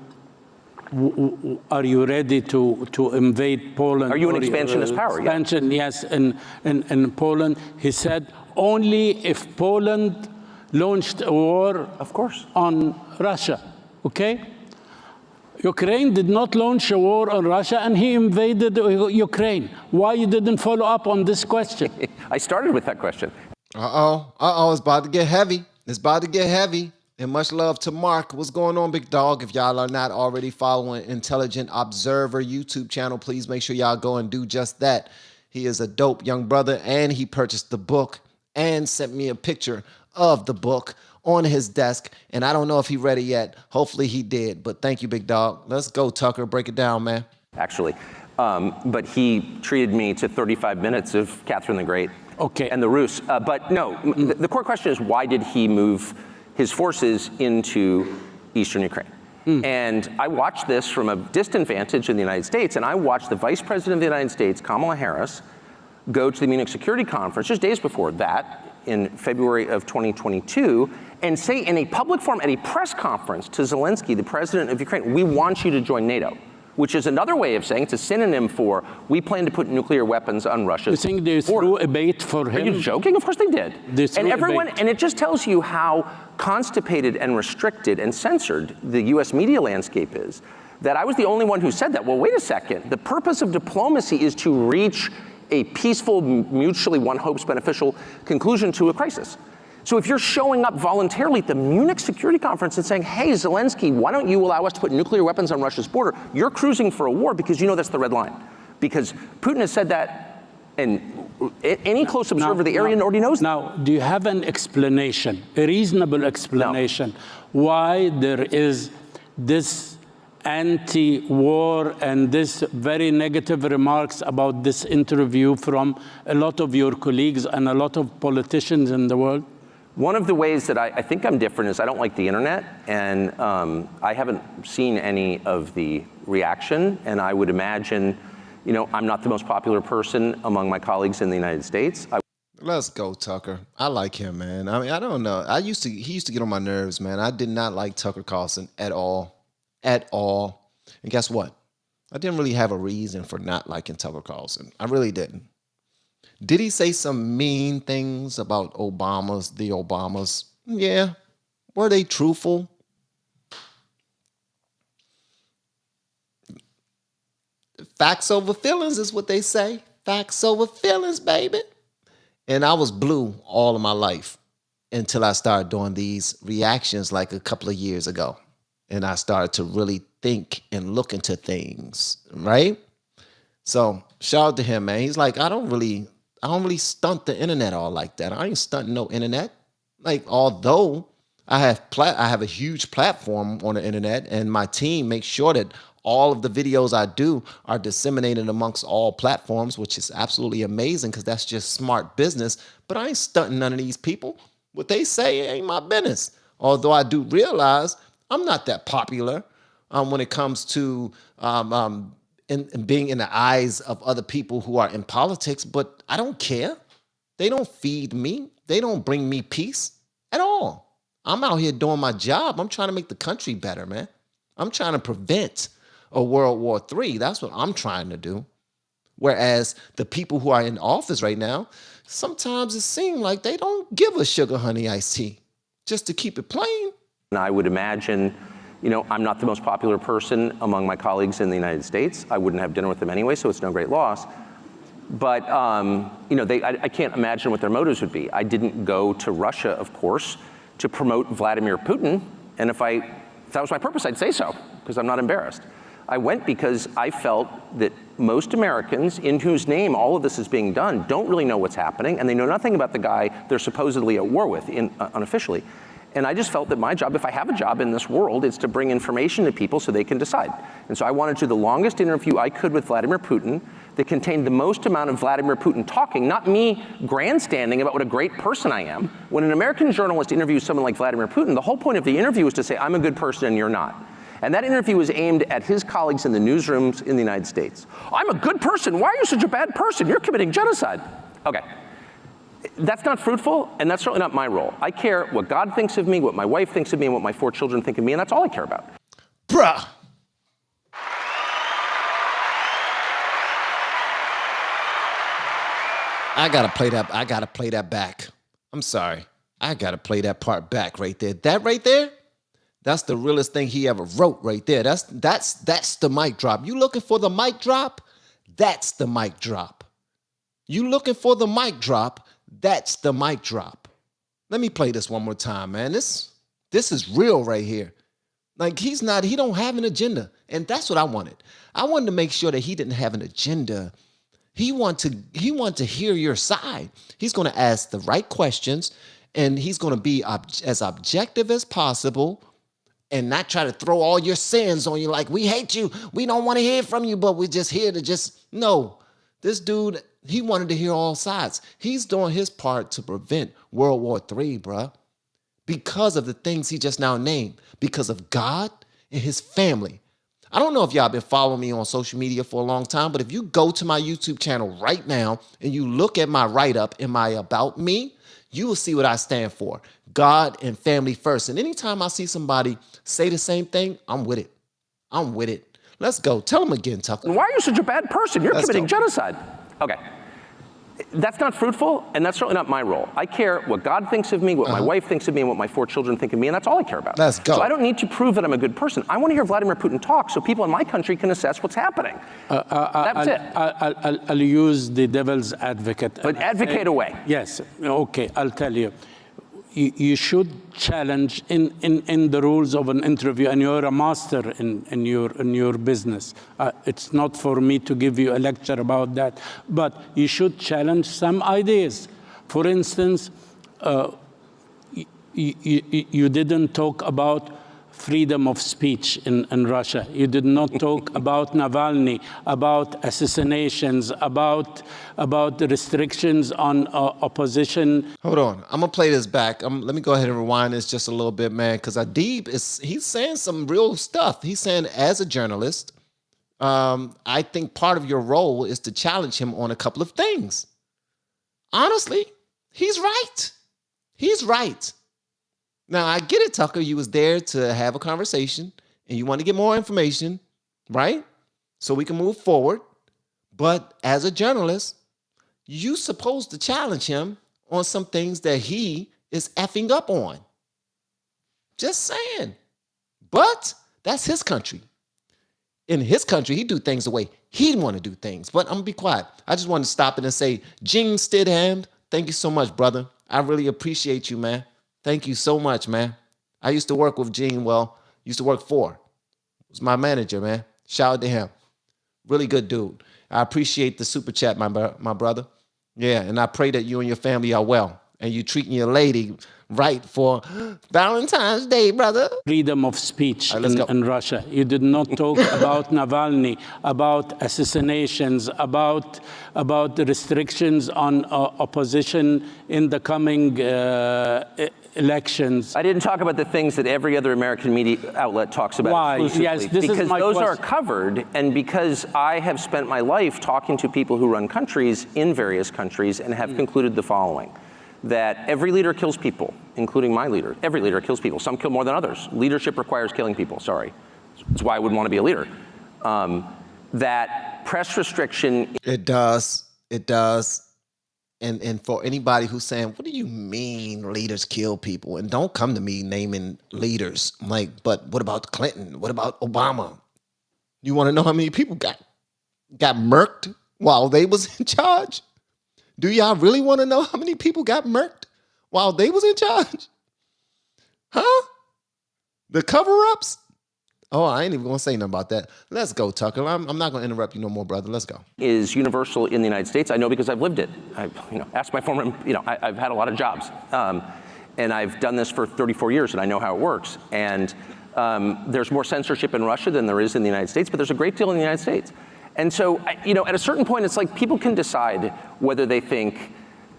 S6: ready to invade Poland?
S5: Are you an expansionist power?
S6: Expansion, yes, in Poland. He said, only if Poland launched a war,
S5: of course,
S6: on Russia, okay? Ukraine did not launch a war on Russia, and he invaded Ukraine. Why you didn't follow up on this question?
S5: I started with that question.
S1: It's about to get heavy. It's about to get heavy. And much love to Mark. What's going on, big dog? If y'all are not already following Intelligent Observer YouTube channel, please make sure y'all go and do just that. He is a dope young brother, and he purchased the book and sent me a picture of the book on his desk. And I don't know if he read it yet. Hopefully he did. But thank you, big dog. Let's go, Tucker. Break it down, man.
S5: Actually. But he treated me to 35 minutes of Catherine the Great.
S6: Okay.
S5: And the Rus. But no, the core question is, why did he move his forces into eastern Ukraine? And I watched this from a distant vantage in the United States, and I watched the Vice President of the United States, Kamala Harris, go to the Munich Security Conference just days before that in February of 2022 and say in a public forum at a press conference to Zelensky, the president of Ukraine, we want you to join NATO. which is another way of saying, it's a synonym for, we plan to put nuclear weapons on Russia's
S6: You think they threw a bait for him?
S5: Are you joking? Of course they did.
S6: And everyone,
S5: and it just tells you how constipated and restricted and censored the US media landscape is, that I was the only one who said that. Well, wait a second. The purpose of diplomacy is to reach a peaceful, mutually, one hopes, beneficial conclusion to a crisis. So if you're showing up voluntarily at the Munich Security Conference and saying, hey, Zelensky, why don't you allow us to put nuclear weapons on Russia's border? You're cruising for a war because you know that's the red line. Because Putin has said that, and any close observer of the area already knows that.
S6: Now, do you have an explanation, a reasonable explanation, why there is this anti-war and this very negative remarks about this interview from a lot of your colleagues and a lot of politicians in the world?
S5: One of the ways that I think I'm different is I don't like the internet, and I haven't seen any of the reaction, and I would imagine, you know, I'm not the most popular person among my colleagues in the United States.
S1: Let's go, Tucker. I like him, man. I mean, I don't know. He used to get on my nerves, man. I did not like Tucker Carlson at all. At all. And guess what? I didn't really have a reason for not liking Tucker Carlson. I really didn't. Did he say some mean things about the Obamas? Yeah. Were they truthful? Facts over feelings is what they say. Facts over feelings, baby. And I was blue all of my life until I started doing these reactions like a couple of years ago. And I started to really think and look into things, right? So shout out to him, man. He's like, I don't really stunt the internet all like that. I ain't stunting no internet. Like, although I have a huge platform on the internet, and my team makes sure that all of the videos I do are disseminated amongst all platforms, which is absolutely amazing because that's just smart business. But I ain't stunting none of these people. What they say ain't my business. Although I do realize I'm not that popular when it comes to being in the eyes of other people who are in politics, but I don't care. They don't feed me. They don't bring me peace at all. I'm out here doing my job. I'm trying to make the country better, man. I'm trying to prevent a World War III. That's what I'm trying to do. Whereas the people who are in office right now, sometimes it seems like they don't give a sugar honey iced tea, just to keep it plain.
S5: And I would imagine, you know, I'm not the most popular person among my colleagues in the United States. I wouldn't have dinner with them anyway, so it's no great loss. But, you know, I can't imagine what their motives would be. I didn't go to Russia, of course, to promote Vladimir Putin. And if that was my purpose, I'd say so, because I'm not embarrassed. I went because I felt that most Americans, in whose name all of this is being done, don't really know what's happening, and they know nothing about the guy they're supposedly at war with, unofficially. And I just felt that my job, if I have a job in this world, is to bring information to people so they can decide. And so I wanted to do the longest interview I could with Vladimir Putin that contained the most amount of Vladimir Putin talking, not me grandstanding about what a great person I am. When an American journalist interviews someone like Vladimir Putin, the whole point of the interview is to say, I'm a good person and you're not. And that interview was aimed at his colleagues in the newsrooms in the United States. I'm a good person. Why are you such a bad person? You're committing genocide. Okay. That's not fruitful, and that's certainly not my role. I care what God thinks of me, what my wife thinks of me, and what my 4 children think of me, and that's all I care about.
S1: Bruh. I gotta play that back. I'm sorry. I gotta play that part back right there. That right there, that's the realest thing he ever wrote right there. That's the mic drop. You looking for the mic drop? That's the mic drop. You looking for the mic drop? That's the mic drop. Let me play this one more time, man. This is real right here. Like he don't have an agenda. And that's what I wanted. I wanted to make sure that he didn't have an agenda. He want to hear your side. He's going to ask the right questions, and he's going to be as objective as possible and not try to throw all your sins on you like, we hate you, we don't want to hear from you, but we're just here to no. This dude, he wanted to hear all sides. He's doing his part to prevent World War III, bruh, because of the things he just now named, because of God and his family. I don't know if y'all been following me on social media for a long time, but if you go to my YouTube channel right now and you look at my write-up in my About Me, you will see what I stand for. God and family first. And anytime I see somebody say the same thing, I'm with it. I'm with it. Let's go. Tell him again, Tucker.
S5: Why are you such a bad person? You're committing genocide. Okay. That's not fruitful, and that's certainly not my role. I care what God thinks of me, what my wife thinks of me, and what my 4 children think of me, and that's all I care about.
S1: Let's go.
S5: So I don't need to prove that I'm a good person. I want to hear Vladimir Putin talk so people in my country can assess what's happening. That's it.
S6: I'll use the devil's advocate.
S5: But advocate away.
S6: Yes, okay, I'll tell you. You should challenge in the rules of an interview, and you're a master in your business. It's not for me to give you a lecture about that, but you should challenge some ideas. For instance, you didn't talk about freedom of speech in Russia. You did not talk about Navalny, about assassinations, about the restrictions on opposition.
S1: Hold on, I'm gonna play this back. Let me go ahead and rewind this just a little bit, man, because Adib he's saying some real stuff. He's saying, as a journalist, I think part of your role is to challenge him on a couple of things. Honestly, he's right. He's right. Now, I get it, Tucker. You was there to have a conversation and you want to get more information, right? So we can move forward. But as a journalist, you're supposed to challenge him on some things that he is effing up on. Just saying. But that's his country. In his country, he do things the way he'd want to do things. But I'm going to be quiet. I just want to stop it and say, Gene Stidham, thank you so much, brother. I really appreciate you, man. Thank you so much, man. I used to work with Gene, used to work for. He was my manager, man. Shout out to him. Really good dude. I appreciate the super chat, my brother. Yeah, and I pray that you and your family are well and you treating your lady right for Valentine's Day, brother.
S6: Freedom of speech in Russia. You did not talk about Navalny, about assassinations, about the restrictions on opposition in the coming elections.
S5: I didn't talk about the things that every other American media outlet talks about.
S6: Why?
S5: Exclusively.
S6: Yes, this
S5: because
S6: is my
S5: those
S6: question.
S5: are covered, and because I have spent my life talking to people who run countries in various countries and have concluded the following: that every leader kills people, including my leader. Every leader kills people. Some kill more than others. Leadership requires killing people, sorry. That's why I wouldn't want to be a leader. That press restriction...
S1: It does. It does. And for anybody who's saying, what do you mean leaders kill people? And don't come to me naming leaders. Like, but what about Clinton? What about Obama? You want to know how many people got murked while they was in charge? Do y'all really want to know how many people got murked while they was in charge? Huh? The cover-ups? Oh, I ain't even going to say nothing about that. Let's go, Tucker. I'm not going to interrupt you no more, brother. Let's go.
S5: Is universal in the United States. I know because I've lived it. Ask my former, I've had a lot of jobs. And I've done this for 34 years, and I know how it works. And there's more censorship in Russia than there is in the United States, but there's a great deal in the United States. And so, at a certain point, it's like people can decide whether they think,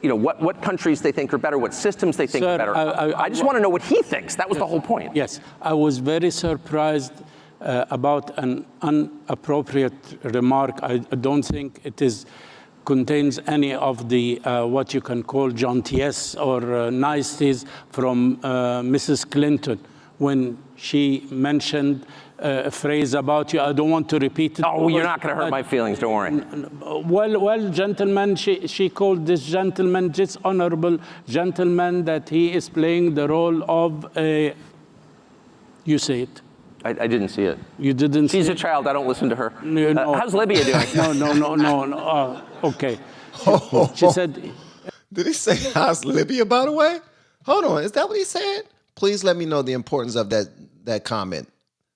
S5: what countries they think are better, what systems they think are better. I just want to know what he thinks. That was the whole point.
S6: Yes, I was very surprised about an inappropriate remark. I don't think it contains any of the what you can call gentillesse or niceties from Mrs. Clinton when she mentioned a phrase about you. I don't want to repeat it.
S5: Oh, you're not going to hurt my feelings, don't worry.
S6: Well, gentlemen, she called this gentleman, this honorable gentleman, that he is playing the role of a, you say it.
S5: I didn't see it.
S6: You didn't see it?
S5: She's a child, I don't listen to her.
S6: No.
S5: How's Libya doing?
S6: No. Okay. She said.
S1: Did he say how's Libya, by the way? Hold on, is that what he said? Please let me know the importance of that comment,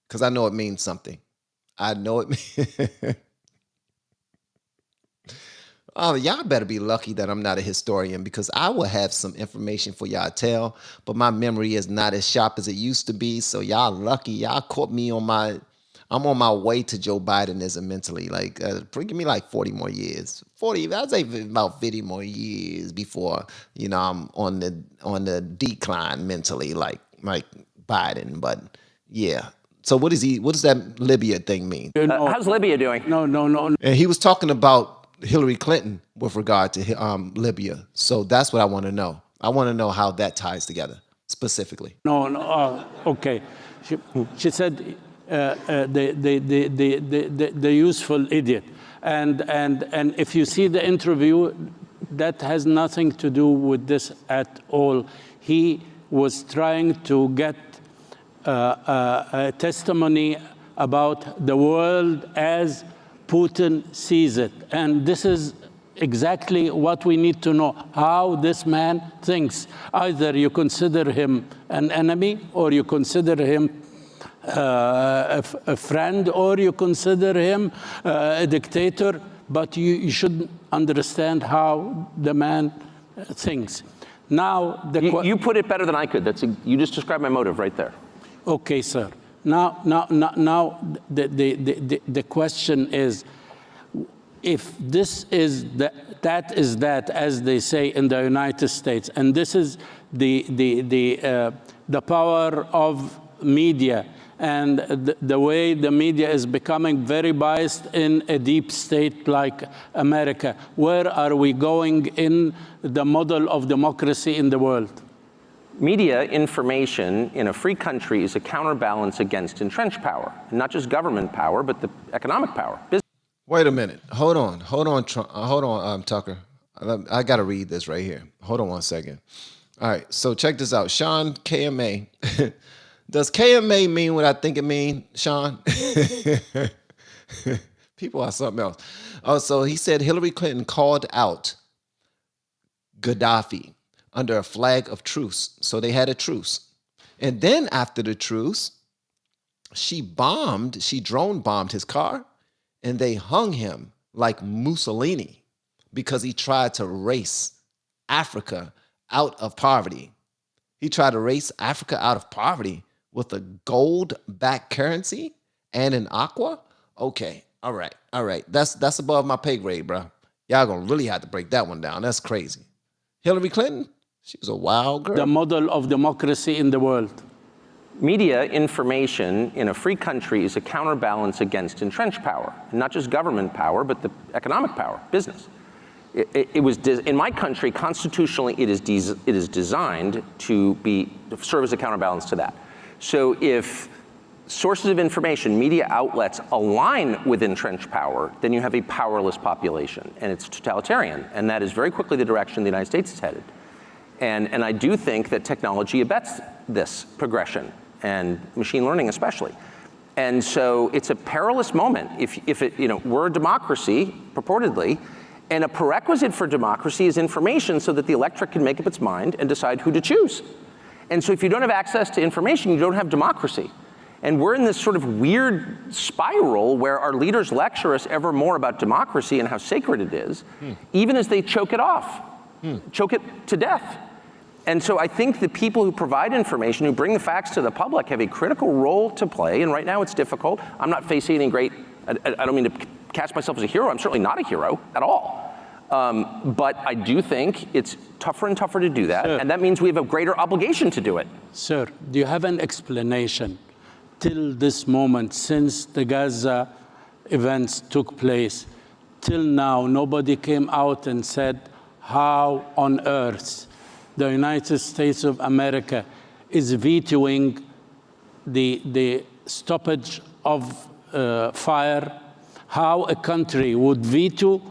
S1: because I know it means something. I know it means... Oh, y'all better be lucky that I'm not a historian, because I will have some information for y'all to tell, but my memory is not as sharp as it used to be. So y'all lucky. Y'all caught me I'm on my way to Joe Bidenism mentally. Like, give me like 40 more years. I'd say about 50 more years before, I'm on the decline mentally, like Biden. But yeah. So what does that Libya thing mean?
S5: How's Libya doing?
S6: No.
S1: And he was talking about Hillary Clinton with regard to Libya. So that's what I want to know. I want to know how that ties together specifically.
S6: No. Okay. She said the useful idiot. And if you see the interview, that has nothing to do with this at all. He was trying to get a testimony about the world as Putin sees it. And this is exactly what we need to know, how this man thinks. Either you consider him an enemy, or you consider him a friend, or you consider him a dictator, but you should understand how the man thinks. Now,
S5: you put it better than I could. You just described my motive right there.
S6: Okay, sir. Now the question is, if this is that is that, as they say in the United States, and this is the power of media, and the way the media is becoming very biased in a deep state like America, where are we going in the model of democracy in the world?
S5: Media information in a free country is a counterbalance against entrenched power, not just government power, but the economic power.
S1: Wait a minute. Hold on, Tucker. I got to read this right here. Hold on one second. All right, so check this out. Sean, KMA. Does KMA mean what I think it means, Sean? People are something else. Oh, so he said Hillary Clinton called out Gaddafi under a flag of truce. So they had a truce. And then after the truce, she drone bombed his car, and they hung him like Mussolini because he tried to race Africa out of poverty. He tried to race Africa out of poverty with a gold-backed currency and an aqua? Okay, all right. That's above my pay grade, bro. Y'all gonna really have to break that one down. That's crazy. Hillary Clinton, she was a wild girl.
S6: The model of democracy in the world.
S5: Media information in a free country is a counterbalance against entrenched power, not just government power, but the economic power, business. It was in my country, constitutionally, it is designed to serve as a counterbalance to that. So if sources of information, media outlets align with entrenched power, then you have a powerless population, and it's totalitarian, and that is very quickly the direction the United States is headed. And I do think that technology abets this progression, and machine learning especially. And so it's a perilous moment. If we're a democracy, purportedly, and a prerequisite for democracy is information so that the electorate can make up its mind and decide who to choose. And so if you don't have access to information, you don't have democracy. And we're in this sort of weird spiral where our leaders lecture us ever more about democracy and how sacred it is, even as they choke it off, choke it to death. And so I think the people who provide information, who bring the facts to the public, have a critical role to play. And right now it's difficult. I'm not facing any great, I don't mean to cast myself as a hero. I'm certainly not a hero at all. But I do think it's tougher and tougher to do that. Sir, and that means we have a greater obligation to do it.
S6: Sir, do you have an explanation till this moment, since the Gaza events took place, till now, nobody came out and said how on earth the United States of America is vetoing the stoppage of fire, how a country would veto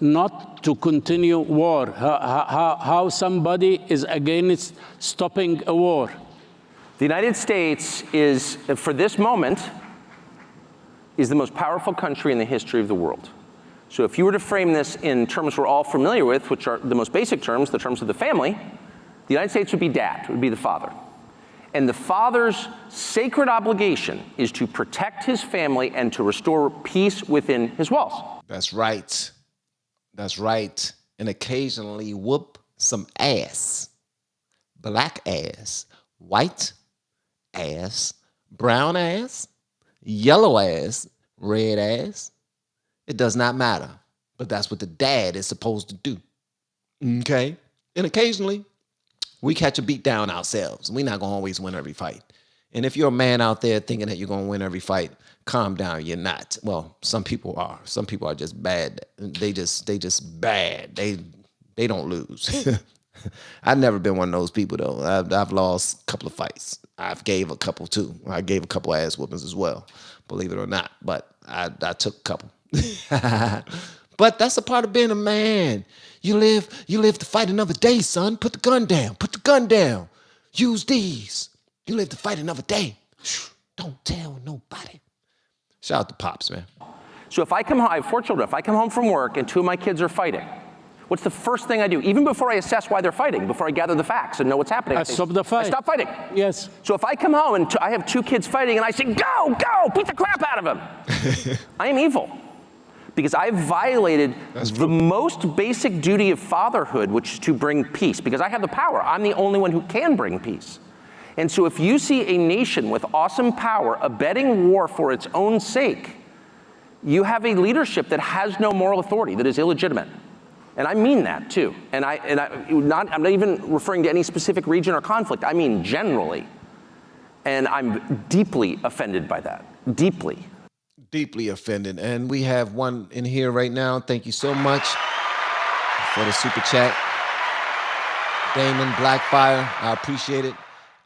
S6: not to continue war, how somebody is against stopping a war.
S5: The United States is, for this moment, is the most powerful country in the history of the world. So if you were to frame this in terms we're all familiar with, which are the most basic terms, the terms of the family, the United States would be dad, it would be the father. And the father's sacred obligation is to protect his family and to restore peace within his walls.
S1: That's right. That's right. And occasionally whoop some ass. Black ass, white ass, brown ass, yellow ass, red ass. It does not matter. But that's what the dad is supposed to do. Okay? And occasionally, we catch a beat down ourselves. We're not going to always win every fight. And if you're a man out there thinking that you're going to win every fight, calm down. You're not. Well, some people are. Some people are just bad. They just bad. They don't lose. I've never been one of those people, though. I've lost a couple of fights. I've gave a couple, too. I gave a couple ass whoopings as well, believe it or not. But I took a couple. But that's a part of being a man. You live to fight another day, son. Put the gun down. Put the gun down. Use these. You live to fight another day. Don't tell nobody. Shout out to Pops, man.
S5: So if I come home, I have 4 children. If I come home from work and 2 of my kids are fighting, what's the first thing I do? Even before I assess why they're fighting, before I gather the facts and know what's happening.
S6: I stop the fight.
S5: I stop fighting.
S6: Yes.
S5: So if I come home and I have 2 kids fighting and I say, go, beat the crap out of them, I am evil. Because I've violated the most basic duty of fatherhood, which is to bring peace. Because I have the power. I'm the only one who can bring peace. And so if you see a nation with awesome power abetting war for its own sake, you have a leadership that has no moral authority, that is illegitimate. And I mean that too. And I'm not even referring to any specific region or conflict. I mean generally. And I'm deeply offended by that. Deeply.
S1: Deeply offended. And we have one in here right now. Thank you so much for the super chat. Damon Blackfire, I appreciate it.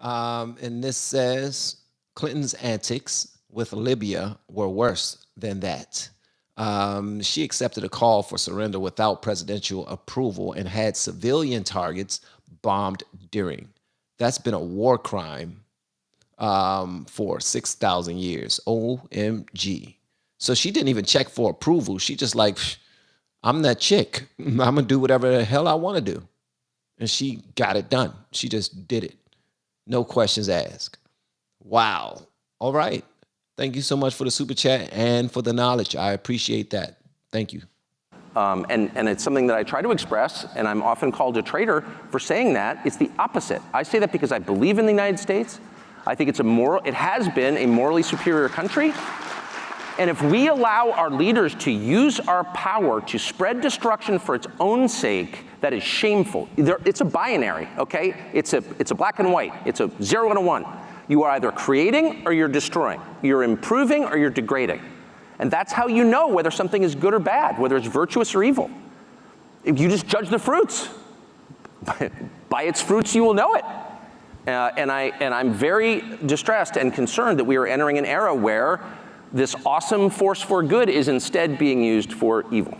S1: And this says, Clinton's antics with Libya were worse than that. She accepted a call for surrender without presidential approval and had civilian targets bombed during. That's been a war crime for 6,000 years. OMG. So she didn't even check for approval. She just like, I'm that chick. I'm going to do whatever the hell I want to do. And she got it done. She just did it. No questions asked. Wow. All right. Thank you so much for the super chat and for the knowledge. I appreciate that. Thank you.
S5: And it's something that I try to express, and I'm often called a traitor for saying that. It's the opposite. I say that because I believe in the United States. I think it has been a morally superior country. And if we allow our leaders to use our power to spread destruction for its own sake, that is shameful. It's a binary, okay? It's a black and white. It's a 0 and a 1. You are either creating or you're destroying. You're improving or you're degrading. And that's how you know whether something is good or bad, whether it's virtuous or evil. If you just judge the fruits. By its fruits you will know it. And I'm very distressed and concerned that we are entering an era where this awesome force for good is instead being used for evil.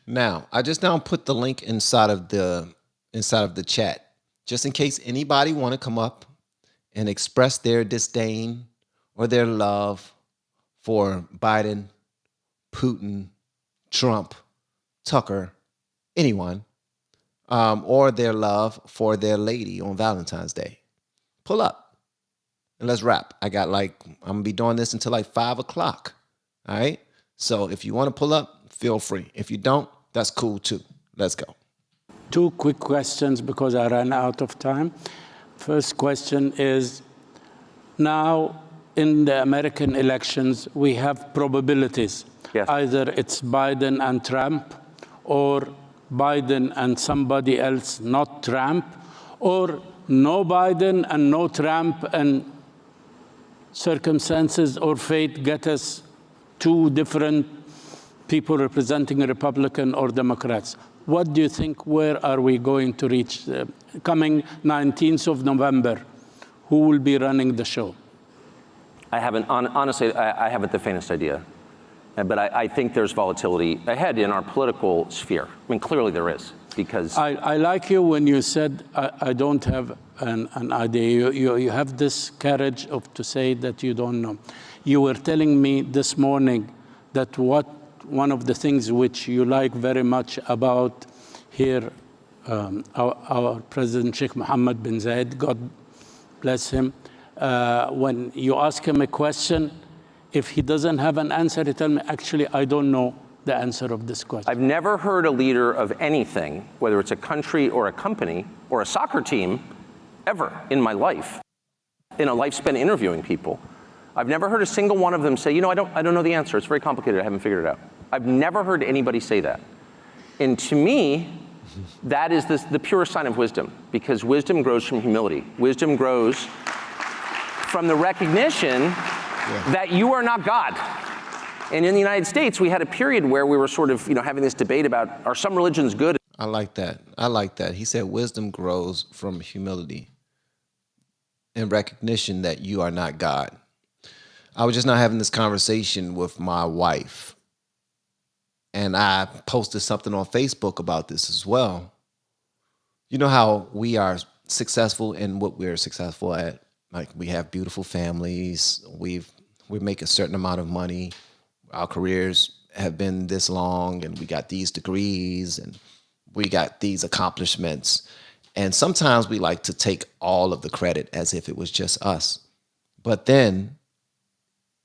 S1: Now, I just now put the link inside of the chat, just in case anybody want to come up and express their disdain or their love for Biden, Putin, Trump, Tucker, anyone, or their love for their lady on Valentine's Day. Pull up and let's rap. I'm gonna be doing this until like 5 o'clock. All right. So if you want to pull up, feel free. If you don't, that's cool too. Let's go.
S6: 2 quick questions because I ran out of time. First question is, now in the American elections, we have probabilities.
S5: Yes.
S6: Either it's Biden and Trump, or Biden and somebody else, not Trump, or no Biden and no Trump, and circumstances or fate get us 2 different people representing Republican or Democrats. What do you think? Where are we going to reach coming 19th of November? Who will be running the show?
S5: Honestly, I haven't the faintest idea. But I think there's volatility ahead in our political sphere. I mean, clearly there is, because
S6: I like you when you said, I don't have an idea. You have this courage to say that you don't know. You were telling me this morning that one of the things which you like very much about here, our President Sheikh Mohammed bin Zayed, God bless him, when you ask him a question, if he doesn't have an answer, he tells me, actually, I don't know the answer of this question.
S5: I've never heard a leader of anything, whether it's a country or a company or a soccer team, ever in my life, in a life spent interviewing people, I've never heard a single one of them say, I don't know the answer. It's very complicated. I haven't figured it out. I've never heard anybody say that. And to me, that is the purest sign of wisdom, because wisdom grows from humility. Wisdom grows from the recognition that you are not God. And in the United States, we had a period where we were sort of, having this debate about, are some religions good?
S1: I like that. I like that. He said wisdom grows from humility and recognition that you are not God. I was just not having this conversation with my wife, and I posted something on Facebook about this as well. You know how we are successful in what we're successful at. Like, we have beautiful families. We make a certain amount of money. Our careers have been this long, and we got these degrees, and we got these accomplishments. And sometimes we like to take all of the credit as if it was just us. But then,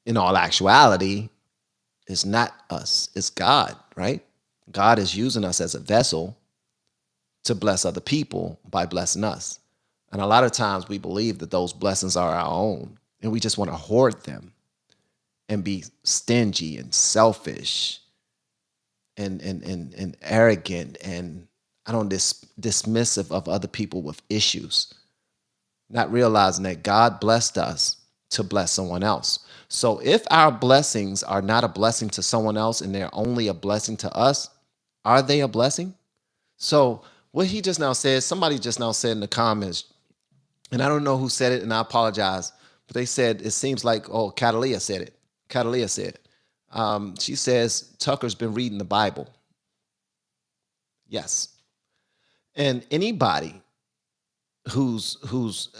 S1: in all actuality, it's not us. It's God, right? God is using us as a vessel to bless other people by blessing us. And a lot of times we believe that those blessings are our own, and we just want to hoard them and be stingy and selfish and arrogant and dismissive of other people with issues, not realizing that God blessed us to bless someone else. So if our blessings are not a blessing to someone else and they're only a blessing to us, are they a blessing? So what he just now said, somebody just now said in the comments, and I don't know who said it, and I apologize, but they said, it seems like, oh, Catalia said it. Catalia said it. She says, Tucker's been reading the Bible. Yes. And anybody who's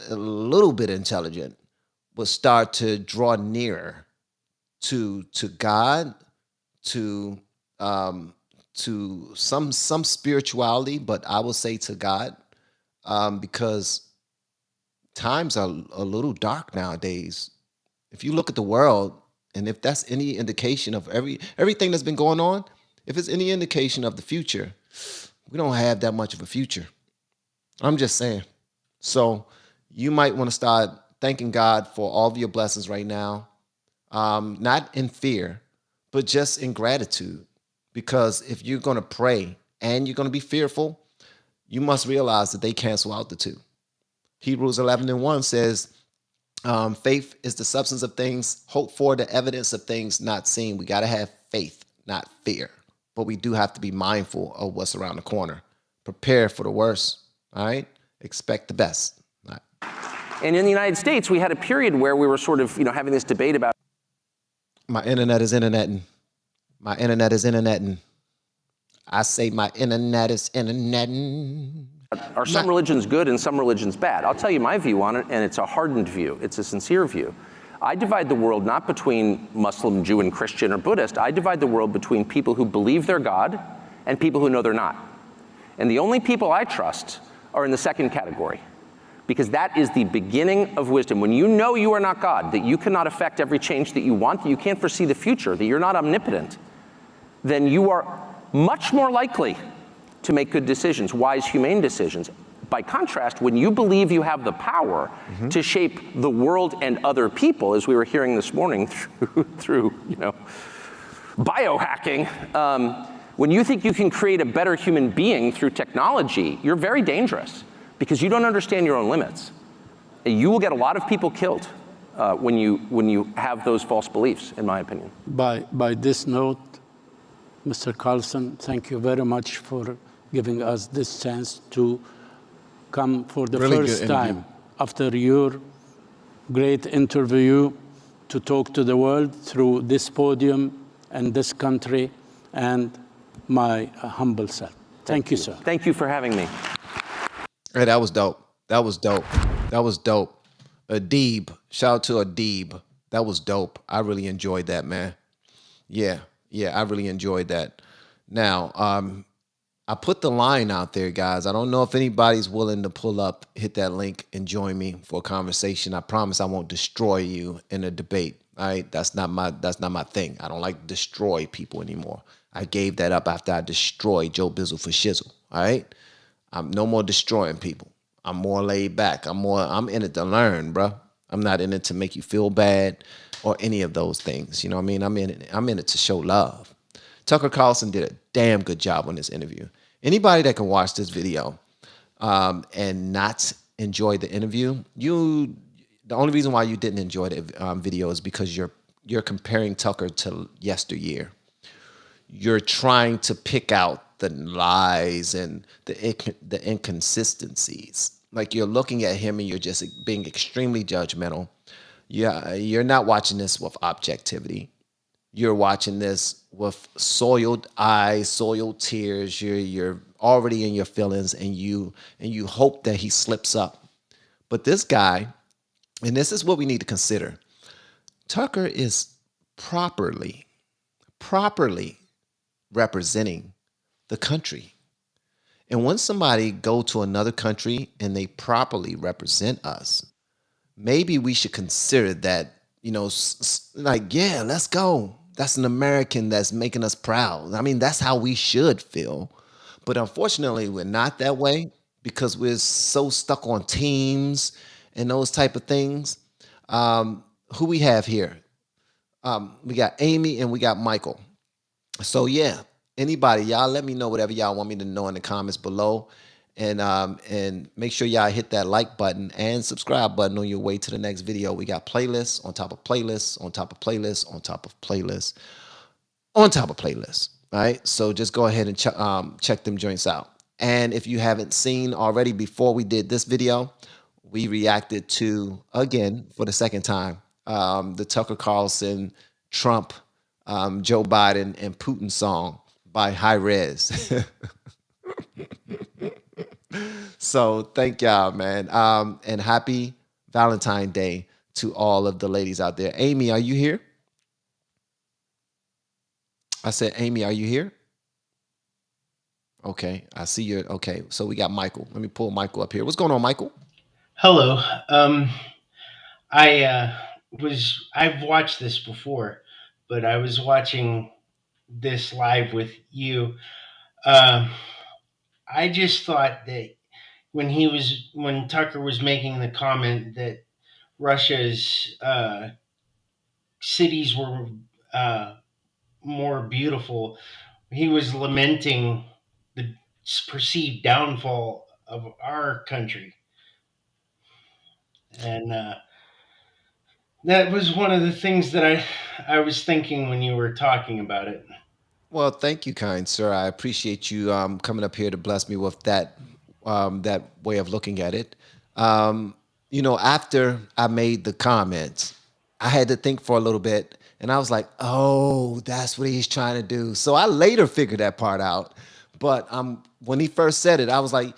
S1: a little bit intelligent will start to draw nearer to God, to some spirituality, but I will say to God, because times are a little dark nowadays. If you look at the world, and if that's any indication of everything that's been going on, if it's any indication of the future, we don't have that much of a future. I'm just saying. So you might want to start thanking God for all of your blessings right now, not in fear, but just in gratitude. Because if you're going to pray and you're going to be fearful, you must realize that they cancel out the two. Hebrews 11:1 says, faith is the substance of things hoped for, the evidence of things not seen. We got to have faith, not fear. But we do have to be mindful of what's around the corner. Prepare for the worst, all right? Expect the best. All right.
S5: And in the United States, we had a period where we were sort of, having this debate about...
S1: My internet is interneting. My internet is interneting. I say my internet is interneting.
S5: Are some religions good and some religions bad? I'll tell you my view on it, and it's a hardened view. It's a sincere view. I divide the world not between Muslim, Jew, and Christian or Buddhist. I divide the world between people who believe they're God and people who know they're not. And the only people I trust are in the second category, because that is the beginning of wisdom. When you know you are not God, that you cannot affect every change that you want, that you can't foresee the future, that you're not omnipotent, then you are much more likely to make good decisions, wise, humane decisions. By contrast, when you believe you have the power to shape the world and other people, as we were hearing this morning through biohacking, when you think you can create a better human being through technology, you're very dangerous because you don't understand your own limits. And you will get a lot of people killed when you have those false beliefs, in my opinion.
S6: By this note, Mr. Carlson, thank you very much for giving us this chance to come for the first time after your great interview to talk to the world through this podium and this country and my humble self. Thank you, sir.
S5: Thank you for having me.
S1: Hey, that was dope. That was dope. That was dope. Adib, shout out to Adib. That was dope. I really enjoyed that, man. Yeah, I really enjoyed that. Now, I put the line out there, guys. I don't know if anybody's willing to pull up, hit that link, and join me for a conversation. I promise I won't destroy you in a debate. All right, that's not my thing. I don't like to destroy people anymore. I gave that up after I destroyed Joe Bizzle for shizzle. All right, I'm no more destroying people. I'm more laid back. I'm in it to learn, bro. I'm not in it to make you feel bad or any of those things. You know what I mean? I'm in it to show love. Tucker Carlson did a damn good job on this interview. Anybody that can watch this video and not enjoy the interview, the only reason why you didn't enjoy the video is because you're comparing Tucker to yesteryear. You're trying to pick out the lies and the inconsistencies. Like you're looking at him and you're just being extremely judgmental. Yeah, you're not watching this with objectivity. You're watching this with soiled eyes, soiled tears. You're already in your feelings, and you hope that he slips up. But this guy, and this is what we need to consider. Tucker is properly representing the country. And when somebody go to another country and they properly represent us, maybe we should consider that, like, yeah, let's go. That's an American that's making us proud. I mean, that's how we should feel. But unfortunately, we're not that way because we're so stuck on teams and those type of things. Who we have here? We got Amy and we got Michael. So yeah, anybody, y'all let me know whatever y'all want me to know in the comments below. And make sure y'all hit that like button and subscribe button on your way to the next video. We got playlists on top of playlists on top of playlists on top of playlists on top of playlists. All right, so just go ahead and check them joints out. And if you haven't seen already, before we did this video, we reacted to, again for the second time, the Tucker Carlson, Trump, Joe Biden, and Putin song by High Res. So thank y'all, man. And happy Valentine Day to all of the ladies out there. Amy, are you here? I said, Amy, are you here? Okay, I see you. Okay, so we got Michael. Let me pull Michael up here. What's going on, Michael?
S7: Hello. I've watched this before, but I was watching this live with you. I just thought that when Tucker was making the comment that Russia's cities were more beautiful, he was lamenting the perceived downfall of our country. And that was one of the things that I was thinking when you were talking about it.
S1: Well, thank you, kind sir. I appreciate you coming up here to bless me with that way of looking at it. After I made the comments, I had to think for a little bit, and I was like, "Oh, that's what he's trying to do." So I later figured that part out. But when he first said it, I was like,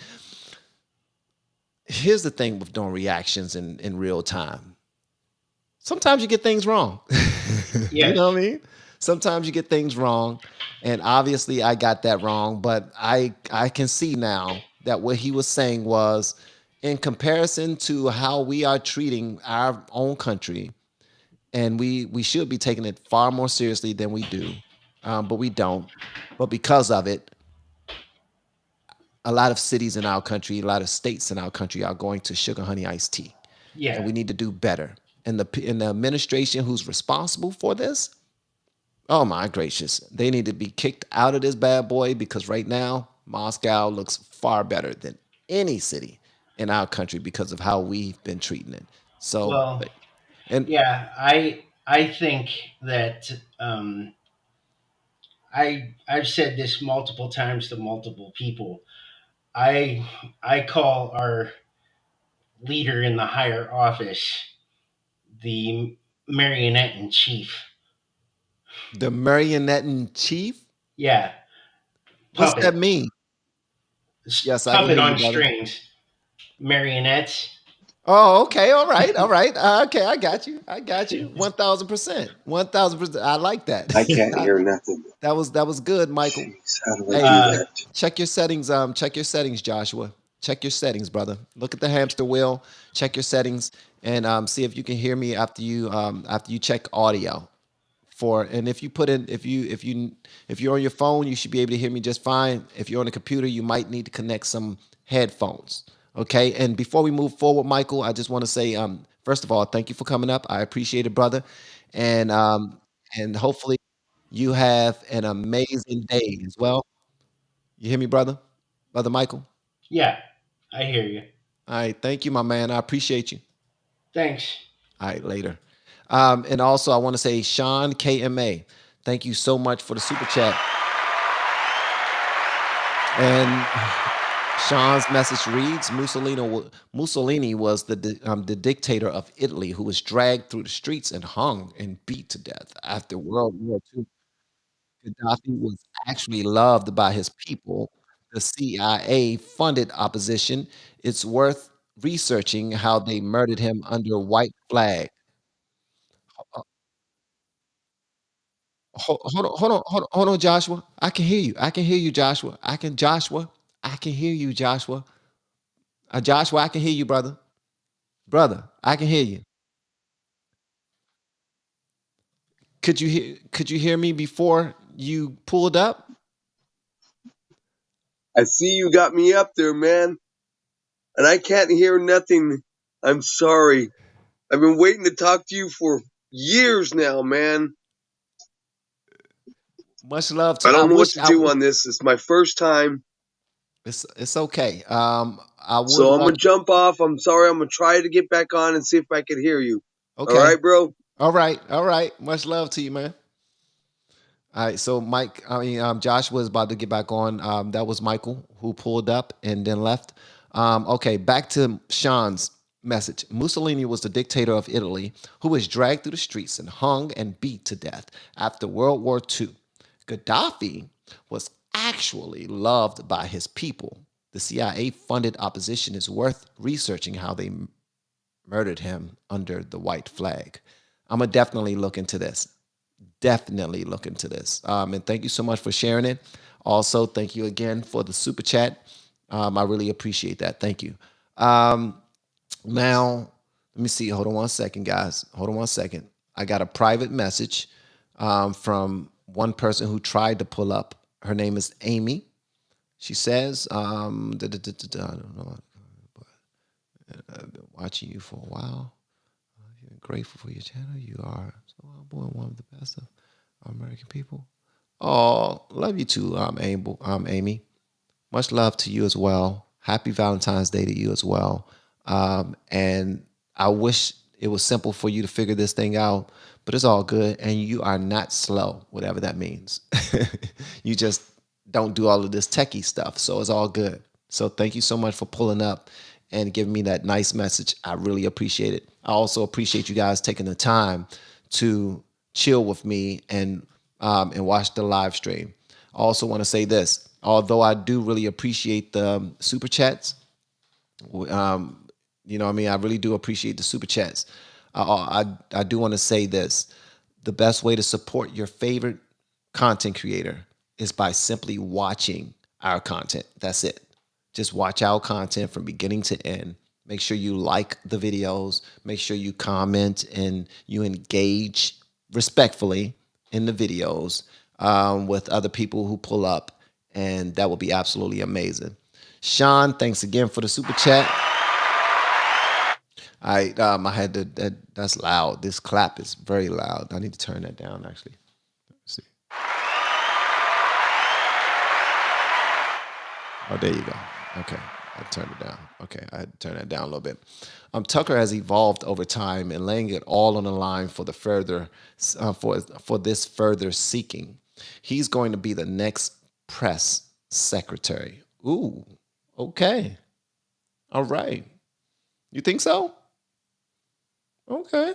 S1: "Here's the thing with doing reactions in real time. Sometimes you get things wrong."
S7: Yeah.
S1: You know what I mean? Sometimes you get things wrong. And obviously I got that wrong, but I can see now that what he was saying was, in comparison to how we are treating our own country, and we should be taking it far more seriously than we do, but we don't. But because of it, a lot of cities in our country, a lot of states in our country are going to sugar honey iced tea.
S7: Yeah.
S1: And we need to do better. And the administration who's responsible for this, oh my gracious, they need to be kicked out of this bad boy, because right now Moscow looks far better than any city in our country because of how we've been treating it. So,
S7: well,
S1: and
S7: yeah, I think that I've said this multiple times to multiple people. I call our leader in the higher office the marionette in chief.
S1: The marionette in chief?
S7: Yeah.
S1: What's that mean?
S7: Yes, puppet on strings. Marionettes.
S1: Oh, okay. All right. Okay, I got you. 1,000%. 1,000%. I like that.
S8: I can't hear nothing.
S1: That was good, Michael.
S8: Jeez, how do I do that?
S1: Check your settings. Check your settings, Joshua. Check your settings, brother. Look at the hamster wheel. Check your settings and see if you can hear me after you check audio. And if you put in, if you're on your phone, you should be able to hear me just fine. If you're on a computer, you might need to connect some headphones. Okay. And before we move forward, Michael, I just want to say, first of all, thank you for coming up. I appreciate it, brother. And hopefully you have an amazing day as well. You hear me, brother? Brother Michael?
S7: Yeah, I hear you.
S1: All right. Thank you, my man. I appreciate you.
S7: Thanks.
S1: All right. Later. And also I want to say, Sean KMA, thank you so much for the super chat. And Sean's message reads: Mussolini was the dictator of Italy who was dragged through the streets and hung and beat to death. After World War II, Gaddafi was actually loved by his people. The CIA funded opposition. It's worth researching how they murdered him under a white flag. Uh, hold on, Joshua. I can hear you. I can hear you, Joshua. Joshua. I can hear you, Joshua. Joshua, I can hear you, brother. Brother, I can hear you. Could you hear me before you pulled up?
S9: I see you got me up there, man. And I can't hear nothing. I'm sorry. I've been waiting to talk to you for years now, man.
S1: Much love to
S9: I
S1: you. I
S9: don't know what
S1: wish
S9: to do on this. It's my first time.
S1: it's okay. I would
S9: So I'm
S1: want
S9: gonna jump off. I'm sorry. I'm gonna try to get back on and see if I can hear you. All
S1: okay.
S9: right, bro?
S1: All right. Much love to you, man. All right, so Josh was about to get back on. That was Michael who pulled up and then left. Okay, back to Sean's message. Mussolini was the dictator of Italy who was dragged through the streets and hung and beat to death after World War II. Gaddafi was actually loved by his people. The CIA funded opposition. Is worth researching how they murdered him under the white flag. I'm gonna definitely look into this. Definitely look into this. And thank you so much for sharing it. Also, thank you again for the super chat. I really appreciate that. Thank you. Now, let me see. Hold on one second, guys. Hold on one second. I got a private message from one person who tried to pull up. Her name is Amy. She says, I don't know, but I've been watching you for a while. I'm grateful for your channel. You are so humble and one of the best of American people. Oh, love you too, Amy. Much love to you as well. Happy Valentine's Day to you as well. And I wish it was simple for you to figure this thing out, but it's all good. And you are not slow, whatever that means. You just don't do all of this techie stuff. So it's all good. So thank you so much for pulling up and giving me that nice message. I really appreciate it. I also appreciate you guys taking the time to chill with me and watch the live stream. I also want to say this. Although I do really appreciate the super chats, you know what I mean? I really do appreciate the super chats. I do want to say this. The best way to support your favorite content creator is by simply watching our content. That's it. Just watch our content from beginning to end. Make sure you like the videos. Make sure you comment and you engage respectfully in the videos with other people who pull up. And that would be absolutely amazing. Sean, thanks again for the super chat. I had to, that's loud. This clap is very loud. I need to turn that down, actually. Let's see. Oh, there you go. Okay, I turned it down. Okay, I had to turn that down a little bit. Tucker has evolved over time and laying it all on the line for the further, for this further seeking. He's going to be the next press secretary. Ooh, okay. All right. You think so? Okay.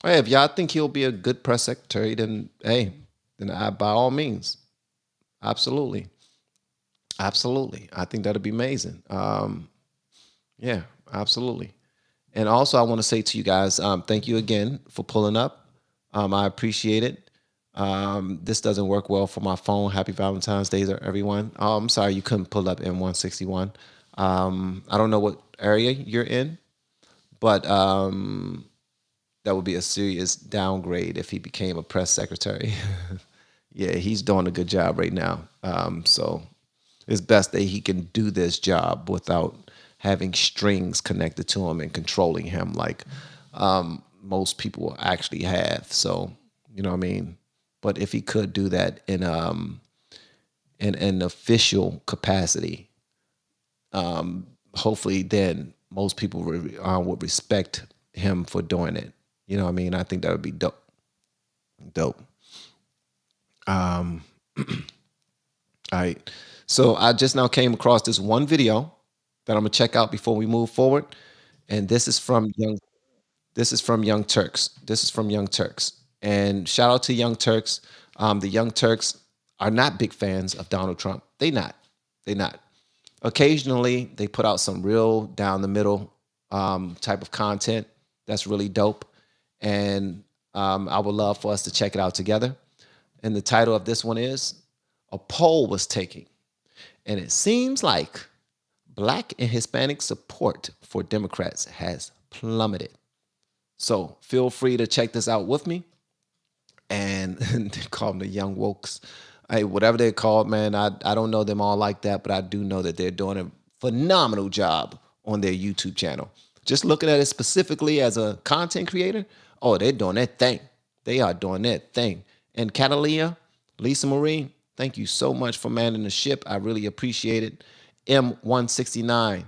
S1: Hey, if y'all think he'll be a good press secretary, then hey, then by all means. Absolutely. Absolutely. I think that'd be amazing. Yeah, absolutely. And also I want to say to you guys, thank you again for pulling up. I appreciate it. This doesn't work well for my phone. Happy Valentine's Day, everyone. Oh, I'm sorry you couldn't pull up M161. I don't know what area you're in, but that would be a serious downgrade if he became a press secretary. Yeah, he's doing a good job right now. So it's best that he can do this job without having strings connected to him and controlling him like most people actually have. So, you know what I mean? But if he could do that in an official capacity, hopefully then most people would respect him for doing it. You know what I mean? I think that would be dope. Dope. All right. So I just now came across this one video that I'm gonna check out before we move forward, and this is from Young Turks. This is from Young Turks, and shout out to Young Turks. The Young Turks are not big fans of Donald Trump. They not. Occasionally, they put out some real down the middle type of content that's really dope, and I would love for us to check it out together. And the title of this one is "A Poll Was Taken, and it seems like Black and Hispanic support for Democrats has plummeted." So feel free to check this out with me. And they call them the Young Wokes. Hey, whatever they're called, man, I don't know them all like that, but I do know that they're doing a phenomenal job on their YouTube channel. Just looking at it specifically as a content creator, oh, they're doing that thing. They are doing that thing. And Catalina, Lisa Marie, thank you so much for manning the ship. I really appreciate it. M169,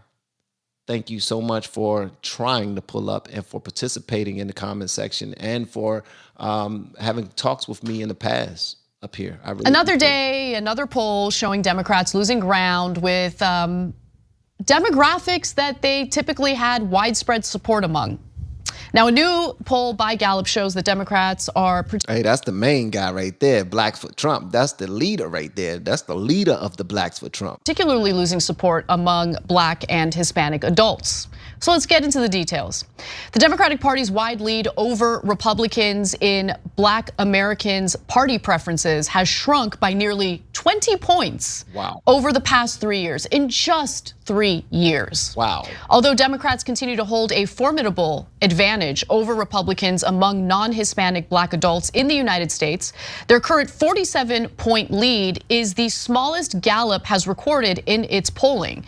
S1: thank you so much for trying to pull up and for participating in the comment section and for having talks with me in the past up here. I really
S10: Another day, another poll showing Democrats losing ground with demographics that they typically had widespread support among. Now, a new poll by Gallup shows that Democrats are...
S1: Hey, that's the main guy right there, Blacks for Trump. That's the leader right there. That's the leader of the Blacks for Trump.
S10: Particularly losing support among Black and Hispanic adults. So let's get into the details. The Democratic Party's wide lead over Republicans in Black Americans' party preferences has shrunk by nearly 20 points over the past 3 years, in just 3 years.
S1: Wow.
S10: Although Democrats continue to hold a formidable advantage over Republicans among non-Hispanic Black adults in the United States, their current 47-point lead is the smallest Gallup has recorded in its polling.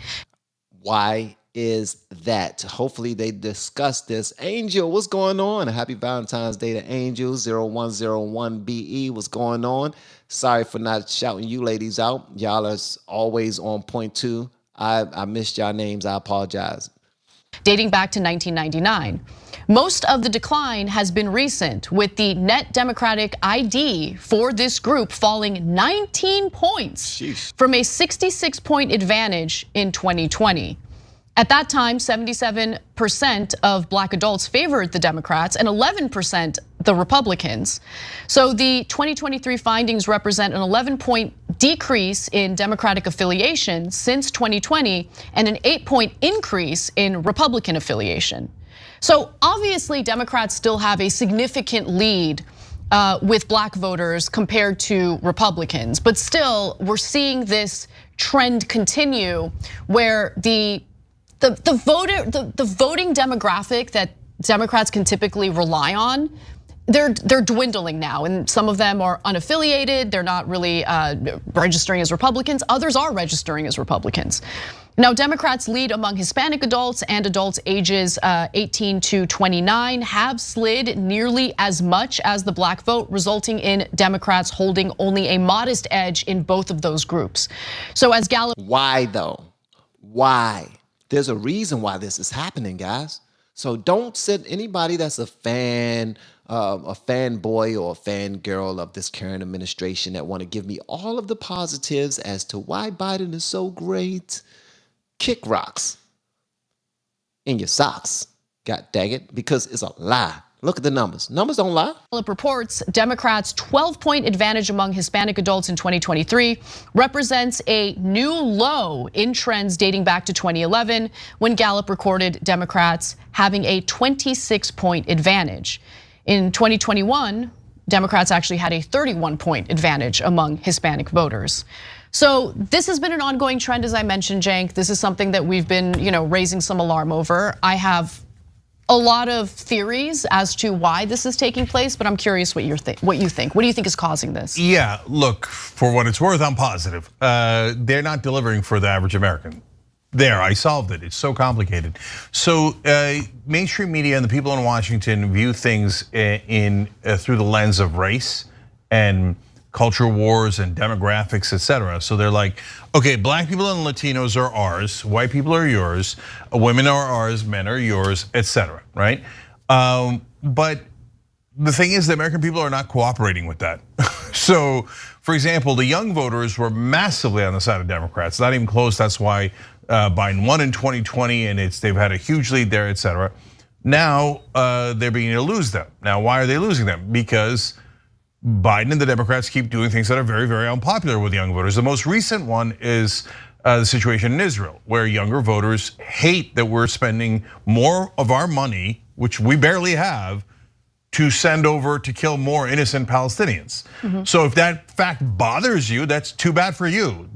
S1: Why is that? Hopefully they discuss this. Angel, what's going on? Happy Valentine's Day to Angel 0101BE. What's going on? Sorry for not shouting you ladies out. Y'all are always on point too. I missed y'all names. I apologize.
S10: Dating back to 1999. Most of the decline has been recent, with the net Democratic ID for this group falling 19 points from a 66-point advantage in 2020. At that time, 77% of Black adults favored the Democrats and 11% the Republicans. So the 2023 findings represent an 11-point decrease in Democratic affiliation since 2020 and an 8-point increase in Republican affiliation. So obviously, Democrats still have a significant lead with Black voters compared to Republicans, but still we're seeing this trend continue where the voting demographic that Democrats can typically rely on, they're dwindling now, and some of them are unaffiliated. They're not really registering as Republicans. Others are registering as Republicans. Now, Democrats lead among Hispanic adults and adults ages 18 to 29 have slid nearly as much as the Black vote, resulting in Democrats holding only a modest edge in both of those groups. So as Gallup...
S1: Why though? Why? There's a reason why this is happening, guys. So don't sit anybody that's a fanboy or a fangirl of this current administration that want to give me all of the positives as to why Biden is so great. Kick rocks in your socks, god dang it, because it's a lie. Look at the numbers. Numbers don't lie.
S10: Gallup reports Democrats' 12-point advantage among Hispanic adults in 2023 represents a new low in trends dating back to 2011, when Gallup recorded Democrats having a 26-point advantage. In 2021, Democrats actually had a 31-point advantage among Hispanic voters. So this has been an ongoing trend, as I mentioned, Cenk. This is something that we've been, raising some alarm over. I have a lot of theories as to why this is taking place, but I'm curious what you think. What do you think is causing this?
S11: Yeah, look, for what it's worth, I'm positive. They're not delivering for the average American. There, I solved it. It's so complicated. So mainstream media and the people in Washington view things through the lens of race and cultural wars and demographics, etc. So they're like, okay, Black people and Latinos are ours, white people are yours, women are ours, men are yours, etc. Right? But the thing is, the American people are not cooperating with that. So, for example, the young voters were massively on the side of Democrats, not even close. That's why Biden won in 2020, and they've had a huge lead there, et cetera. Now they're beginning to lose them. Now, why are they losing them? Because Biden and the Democrats keep doing things that are very, very unpopular with young voters. The most recent one is the situation in Israel, where younger voters hate that we're spending more of our money, which we barely have, to send over to kill more innocent Palestinians. So if that fact bothers you, that's too bad for you.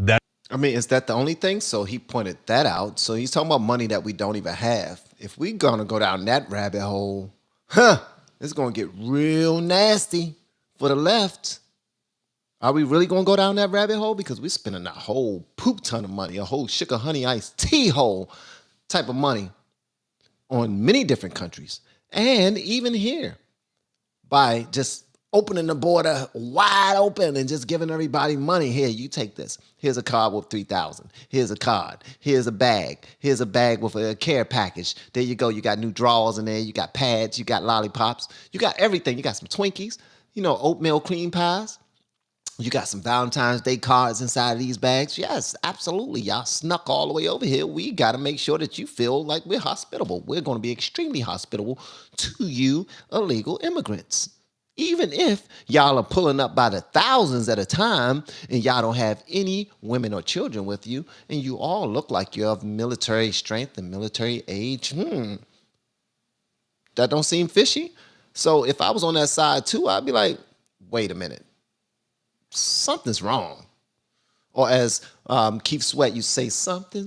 S1: I mean, is that the only thing? So he pointed that out. So he's talking about money that we don't even have. If we're gonna go down that rabbit hole, it's gonna get real nasty for the left. Are we really gonna go down that rabbit hole? Because we're spending a whole poop ton of money, a whole sugar honey iced tea hole type of money on many different countries. And even here, by just opening the border wide open and just giving everybody money. Here, you take this. Here's a card with 3,000. Here's a card. Here's a bag. Here's a bag with a care package. There you go. You got new drawers in there. You got pads. You got lollipops. You got everything. You got some Twinkies. You know, oatmeal cream pies. You got some Valentine's Day cards inside of these bags. Yes, absolutely. Y'all snuck all the way over here. We got to make sure that you feel like we're hospitable. We're going to be extremely hospitable to you illegal immigrants. Even if y'all are pulling up by the thousands at a time and y'all don't have any women or children with you and you all look like you're of military strength and military age, that don't seem fishy. So if I was on that side too, I'd be like, wait a minute. Something's wrong. Or as Keith Sweat, you say something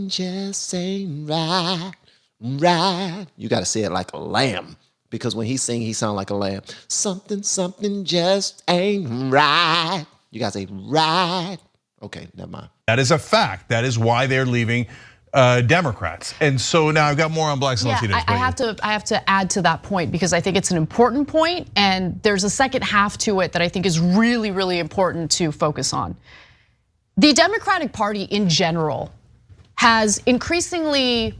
S1: just ain't right. You got to say it like a lamb. Because when he sing, he sound like a lamb. Something just ain't right. You gotta say right. Okay, never mind.
S11: That is a fact. That is why they're leaving Democrats. And so now I've got more on blacks and Latinos.
S10: I have to add to that point because I think it's an important point, and there's a second half to it that I think is really, really important to focus on. The Democratic Party in general has increasingly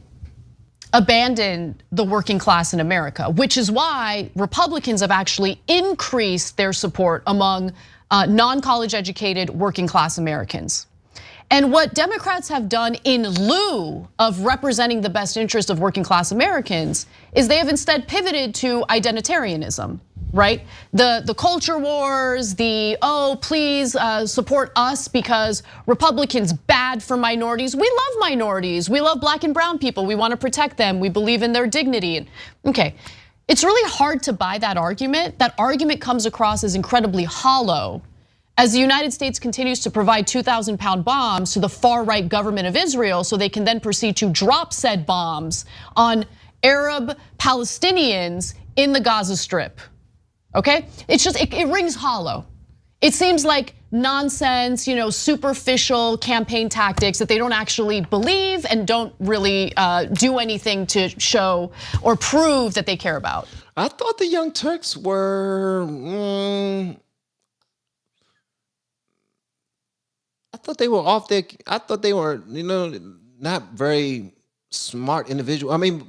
S10: abandoned the working class in America, which is why Republicans have actually increased their support among non-college educated working class Americans. And what Democrats have done in lieu of representing the best interest of working class Americans is they have instead pivoted to identitarianism, right? The culture wars, please support us because Republicans bad for minorities. We love minorities. We love black and brown people. We want to protect them. We believe in their dignity. Okay, it's really hard to buy that argument. That argument comes across as incredibly hollow as the United States continues to provide 2,000-pound bombs to the far-right government of Israel so they can then proceed to drop said bombs on Arab Palestinians in the Gaza Strip. Okay, it's just, it rings hollow. It seems like nonsense, superficial campaign tactics that they don't actually believe and don't really do anything to show or prove that they care about.
S1: I thought the Young Turks were, I thought they were off their, I thought they were, not very smart individual. I mean,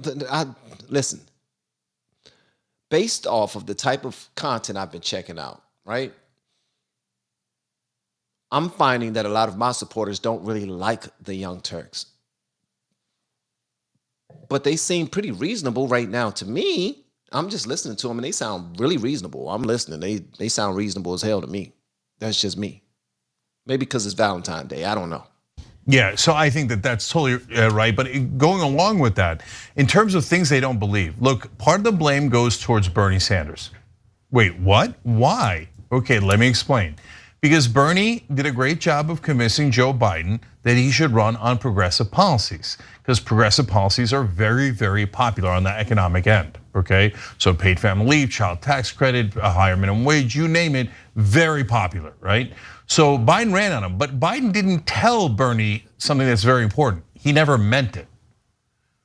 S1: listen. Based off of the type of content I've been checking out, right? I'm finding that a lot of my supporters don't really like the Young Turks. But they seem pretty reasonable right now to me. I'm just listening to them and they sound really reasonable. I'm listening, they sound reasonable as hell to me. That's just me. Maybe because it's Valentine's Day, I don't know.
S11: Yeah, so I think that that's totally right. But going along with that, in terms of things they don't believe, look, part of the blame goes towards Bernie Sanders. Wait, what? Why? Okay, let me explain. Because Bernie did a great job of convincing Joe Biden that he should run on progressive policies. Because progressive policies are very, very popular on the economic end, okay? So paid family leave, child tax credit, a higher minimum wage, you name it, very popular, right? So Biden ran on him, but Biden didn't tell Bernie something that's very important. He never meant it.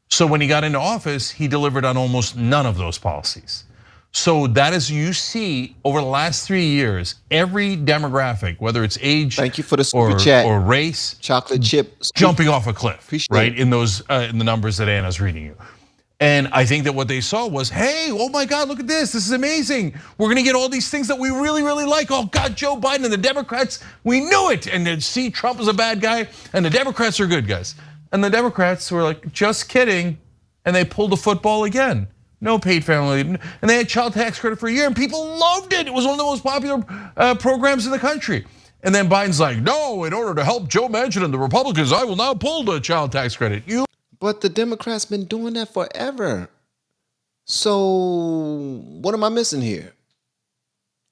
S11: So when he got into office, he delivered on almost none of those policies. So that is, you see, over the last 3 years, every demographic, whether it's age,
S1: thank you for the super chat,
S11: or race,
S1: chocolate chip,
S11: jumping off a cliff,
S1: appreciate
S11: right?
S1: it.
S11: In those, in the numbers that Anna's reading you. And I think that what they saw was, hey, oh my God, look at this. This is amazing. We're gonna get all these things that we really, really like. Oh God, Joe Biden and the Democrats, we knew it. And then see, Trump is a bad guy and the Democrats are good guys. And the Democrats were like, just kidding. And they pulled the football again. No paid family leave. And they had child tax credit for a year and people loved it. It was one of the most popular programs in the country. And then Biden's like, no, in order to help Joe Manchin and the Republicans, I will now pull the child tax credit.
S1: But the Democrats been doing that forever. So what am I missing here?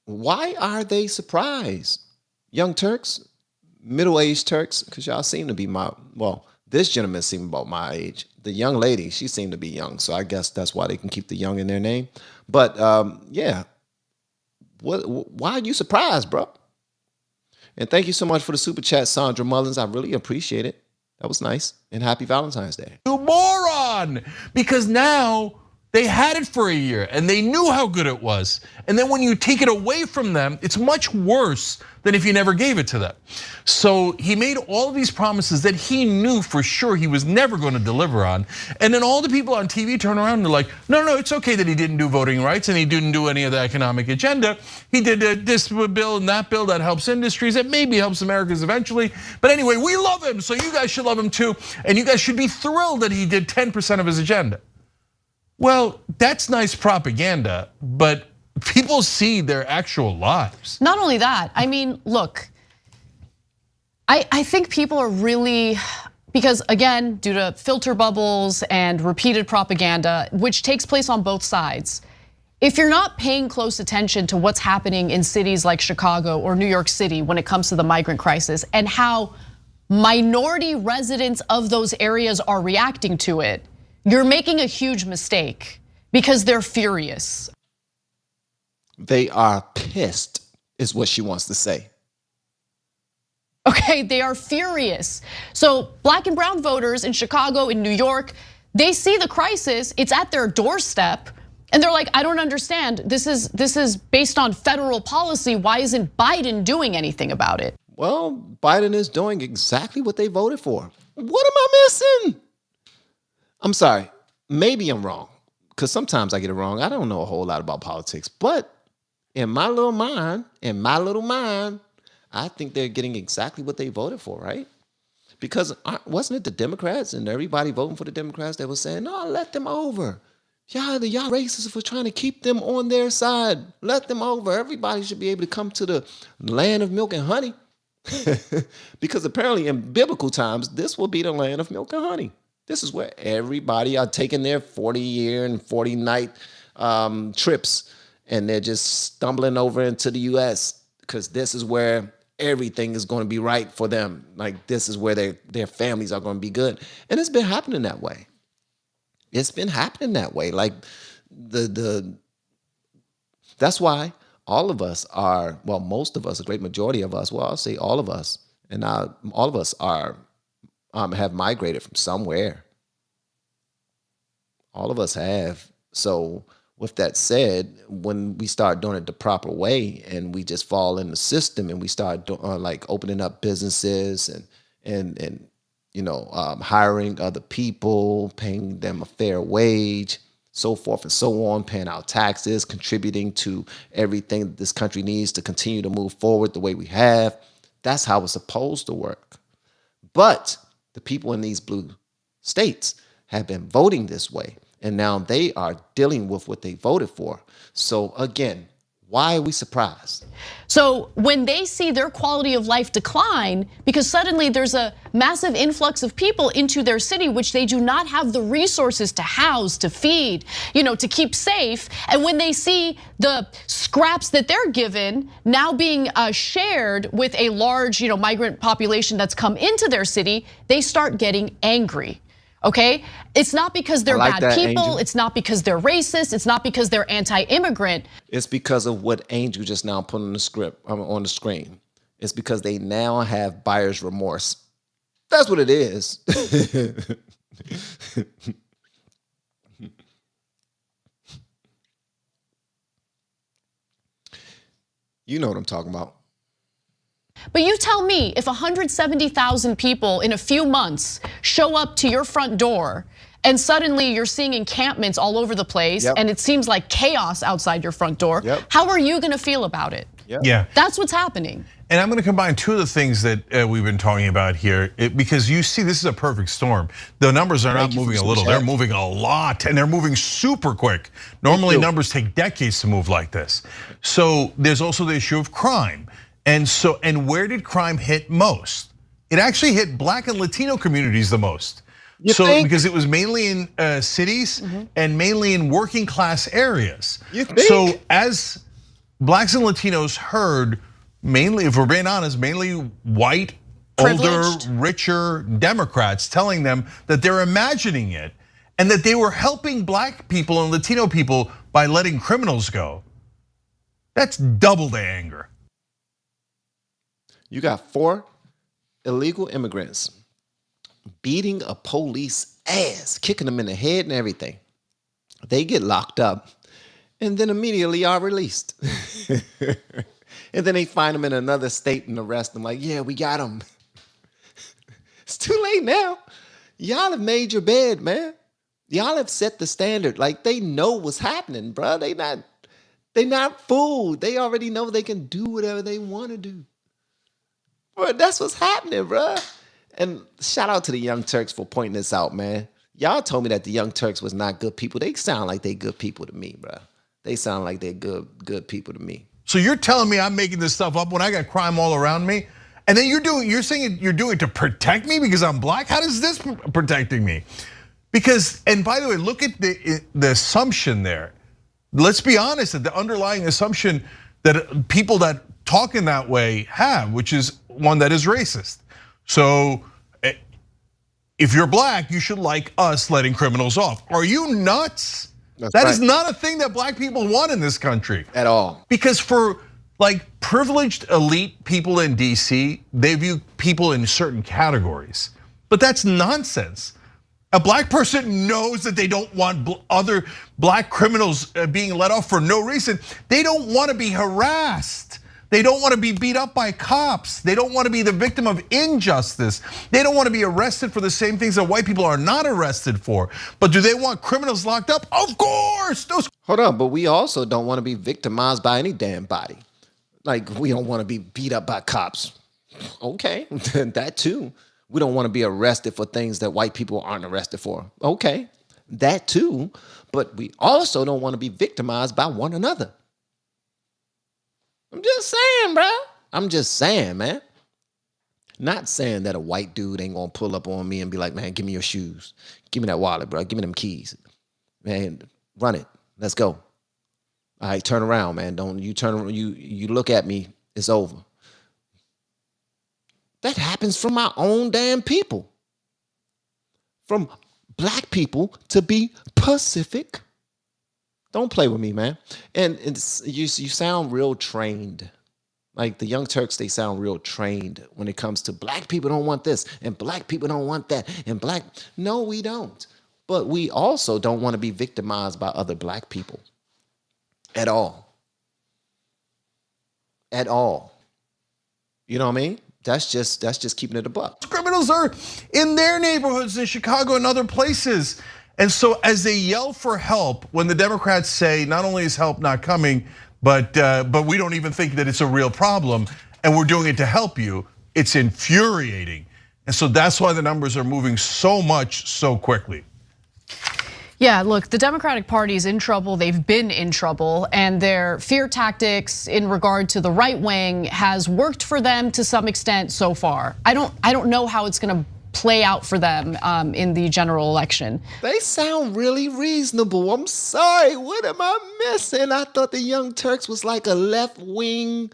S1: Why are they surprised? Young Turks, middle-aged Turks, because y'all seem to be this gentleman seemed about my age. The young lady, she seemed to be young, so I guess that's why they can keep the young in their name. But yeah, why are you surprised, bro? And thank you so much for the super chat, Sandra Mullins. I really appreciate it. That was nice. And happy Valentine's Day.
S11: You moron! Because now they had it for a year and they knew how good it was. And then when you take it away from them, it's much worse than if you never gave it to them. So he made all of these promises that he knew for sure he was never going to deliver on. And then all the people on TV turn around and they're like, no, it's okay that he didn't do voting rights and he didn't do any of the economic agenda. He did this bill and that bill that helps industries, that maybe helps Americans eventually. But anyway, we love him, so you guys should love him too. And you guys should be thrilled that he did 10% of his agenda. Well, that's nice propaganda, but people see their actual lives.
S10: Not only that, I mean, look, I think people are really, because again, due to filter bubbles and repeated propaganda, which takes place on both sides, if you're not paying close attention to what's happening in cities like Chicago or New York City when it comes to the migrant crisis and how minority residents of those areas are reacting to it, you're making a huge mistake because they're furious.
S1: They are pissed, is what she wants to say.
S10: Okay, they are furious. So black and brown voters in Chicago, in New York, they see the crisis, it's at their doorstep, and they're like, I don't understand. This is based on federal policy. Why isn't Biden doing anything about it?
S1: Well, Biden is doing exactly what they voted for. What am I missing? I'm sorry, maybe I'm wrong, because sometimes I get it wrong. I don't know a whole lot about politics, but in my little mind, I think they're getting exactly what they voted for, right? Because wasn't it the Democrats and everybody voting for the Democrats that was saying, no, let them over. Y'all racists for trying to keep them on their side. Let them over. Everybody should be able to come to the land of milk and honey. Because apparently in biblical times, this will be the land of milk and honey. This is where everybody are taking their 40-year and 40-night trips, and they're just stumbling over into the US because this is where everything is going to be right for them. Like this is where their families are going to be good. And it's been happening that way. It's been happening that way. Like that's why all of us are, well, most of us, a great majority of us, well, I'll say all of us, and all of us are have migrated from somewhere. All of us have. So with that said, when we start doing it the proper way and we just fall in the system and we start like opening up businesses and hiring other people, paying them a fair wage, so forth and so on, paying our taxes, contributing to everything that this country needs to continue to move forward the way we have, that's how it's supposed to work. But the people in these blue states have been voting this way, and now they are dealing with what they voted for. So again, why are we surprised?
S10: So when they see their quality of life decline, because suddenly there's a massive influx of people into their city, which they do not have the resources to house, to feed, to keep safe. And when they see the scraps that they're given now being shared with a large, migrant population that's come into their city, they start getting angry. Okay, it's not because they're bad people. Angel. It's not because they're racist. It's not because they're anti-immigrant.
S1: It's because of what Angel just now put on the screen. It's because they now have buyer's remorse. That's what it is. You know what I'm talking about.
S10: But you tell me, if 170,000 people in a few months show up to your front door and suddenly you're seeing encampments all over the place, and it seems like chaos outside your front door. How are you gonna feel about it?
S11: Yeah.
S10: That's what's happening.
S11: And I'm gonna combine two of the things that we've been talking about here, because you see this is a perfect storm. The numbers are not moving a little, they're moving a lot, and they're moving super quick. Normally numbers take decades to move like this. So there's also the issue of crime. And where did crime hit most? It actually hit Black and Latino communities the most. Because it was mainly in cities and mainly in working class areas. So as Blacks and Latinos heard, mainly, if we're being honest, mainly white, older, richer Democrats telling them that they're imagining it and that they were helping Black people and Latino people by letting criminals go. That's double the anger.
S1: You got 4 illegal immigrants beating a police ass, kicking them in the head and everything. They get locked up and then immediately are released. And then they find them in another state and arrest them like, yeah, we got them. It's too late now. Y'all have made your bed, man. Y'all have set the standard. Like, they know what's happening, bro. They not fooled. They already know they can do whatever they want to do. Bro, that's what's happening, bro. And shout out to the Young Turks for pointing this out, man. Y'all told me that the Young Turks was not good people. They sound like they good people to me, bro. They sound like they're good people to me.
S11: So you're telling me I'm making this stuff up when I got crime all around me? And then you're saying you're doing it to protect me because I'm Black? How is this protecting me? Because, and by the way, look at the assumption there. Let's be honest, that the underlying assumption that people that talk in that way have, which is one that is racist. So if you're Black, you should like us letting criminals off. Are you nuts? That is not a thing that Black people want in this country.
S1: At all.
S11: Because for like privileged elite people in DC, they view people in certain categories. But that's nonsense. A Black person knows that they don't want other Black criminals being let off for no reason. They don't want to be harassed. They don't want to be beat up by cops. They don't want to be the victim of injustice. They don't want to be arrested for the same things that white people are not arrested for. But do they want criminals locked up? Of course.
S1: Hold on, but we also don't want to be victimized by any damn body. Like, we don't want to be beat up by cops. Okay, that too. We don't want to be arrested for things that white people aren't arrested for. Okay, that too. But we also don't want to be victimized by one another. I'm just saying, bro. I'm just saying, man. Not saying that a white dude ain't gonna pull up on me and be like, man, give me your shoes. Give me that wallet, bro. Give me them keys. Man, run it. Let's go. All right, turn around, man. Don't you turn around, you look at me, it's over. That happens from my own damn people. From Black people to be Pacific. Don't play with me, man. And you sound real trained. Like the Young Turks, they sound real trained when it comes to Black people don't want this and Black people don't want that and no, we don't. But we also don't want to be victimized by other Black people at all. At all. You know what I mean? That's just keeping it a buck.
S11: Criminals are in their neighborhoods in Chicago and other places. And so as they yell for help, when the Democrats say not only is help not coming, but we don't even think that it's a real problem and we're doing it to help you, it's infuriating. And so that's why the numbers are moving so much so quickly.
S10: Yeah, look, the Democratic Party is in trouble. They've been in trouble, and their fear tactics in regard to the right wing has worked for them to some extent so far. I don't know how it's going to play out for them in the general election.
S1: They sound really reasonable. I'm sorry, what am I missing? I thought the Young Turks was like a left-wing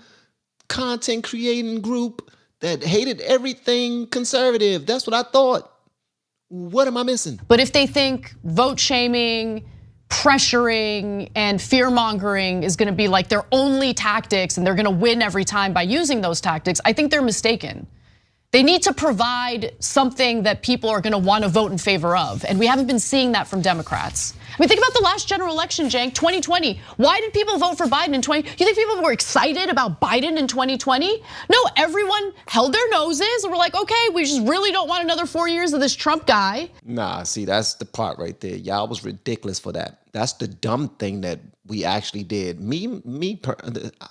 S1: content creating group that hated everything conservative. That's what I thought. What am I missing?
S10: But if they think vote shaming, pressuring, and fear mongering is gonna be like their only tactics and they're gonna win every time by using those tactics, I think they're mistaken. They need to provide something that people are gonna wanna vote in favor of. And we haven't been seeing that from Democrats. I mean, think about the last general election, Cenk, 2020. Why did people vote for Biden in 2020? You think people were excited about Biden in 2020? No, everyone held their noses and were like, okay, we just really don't want another 4 years of this Trump guy.
S1: Nah, see, that's the part right there. Y'all was ridiculous for that. That's the dumb thing that we actually did.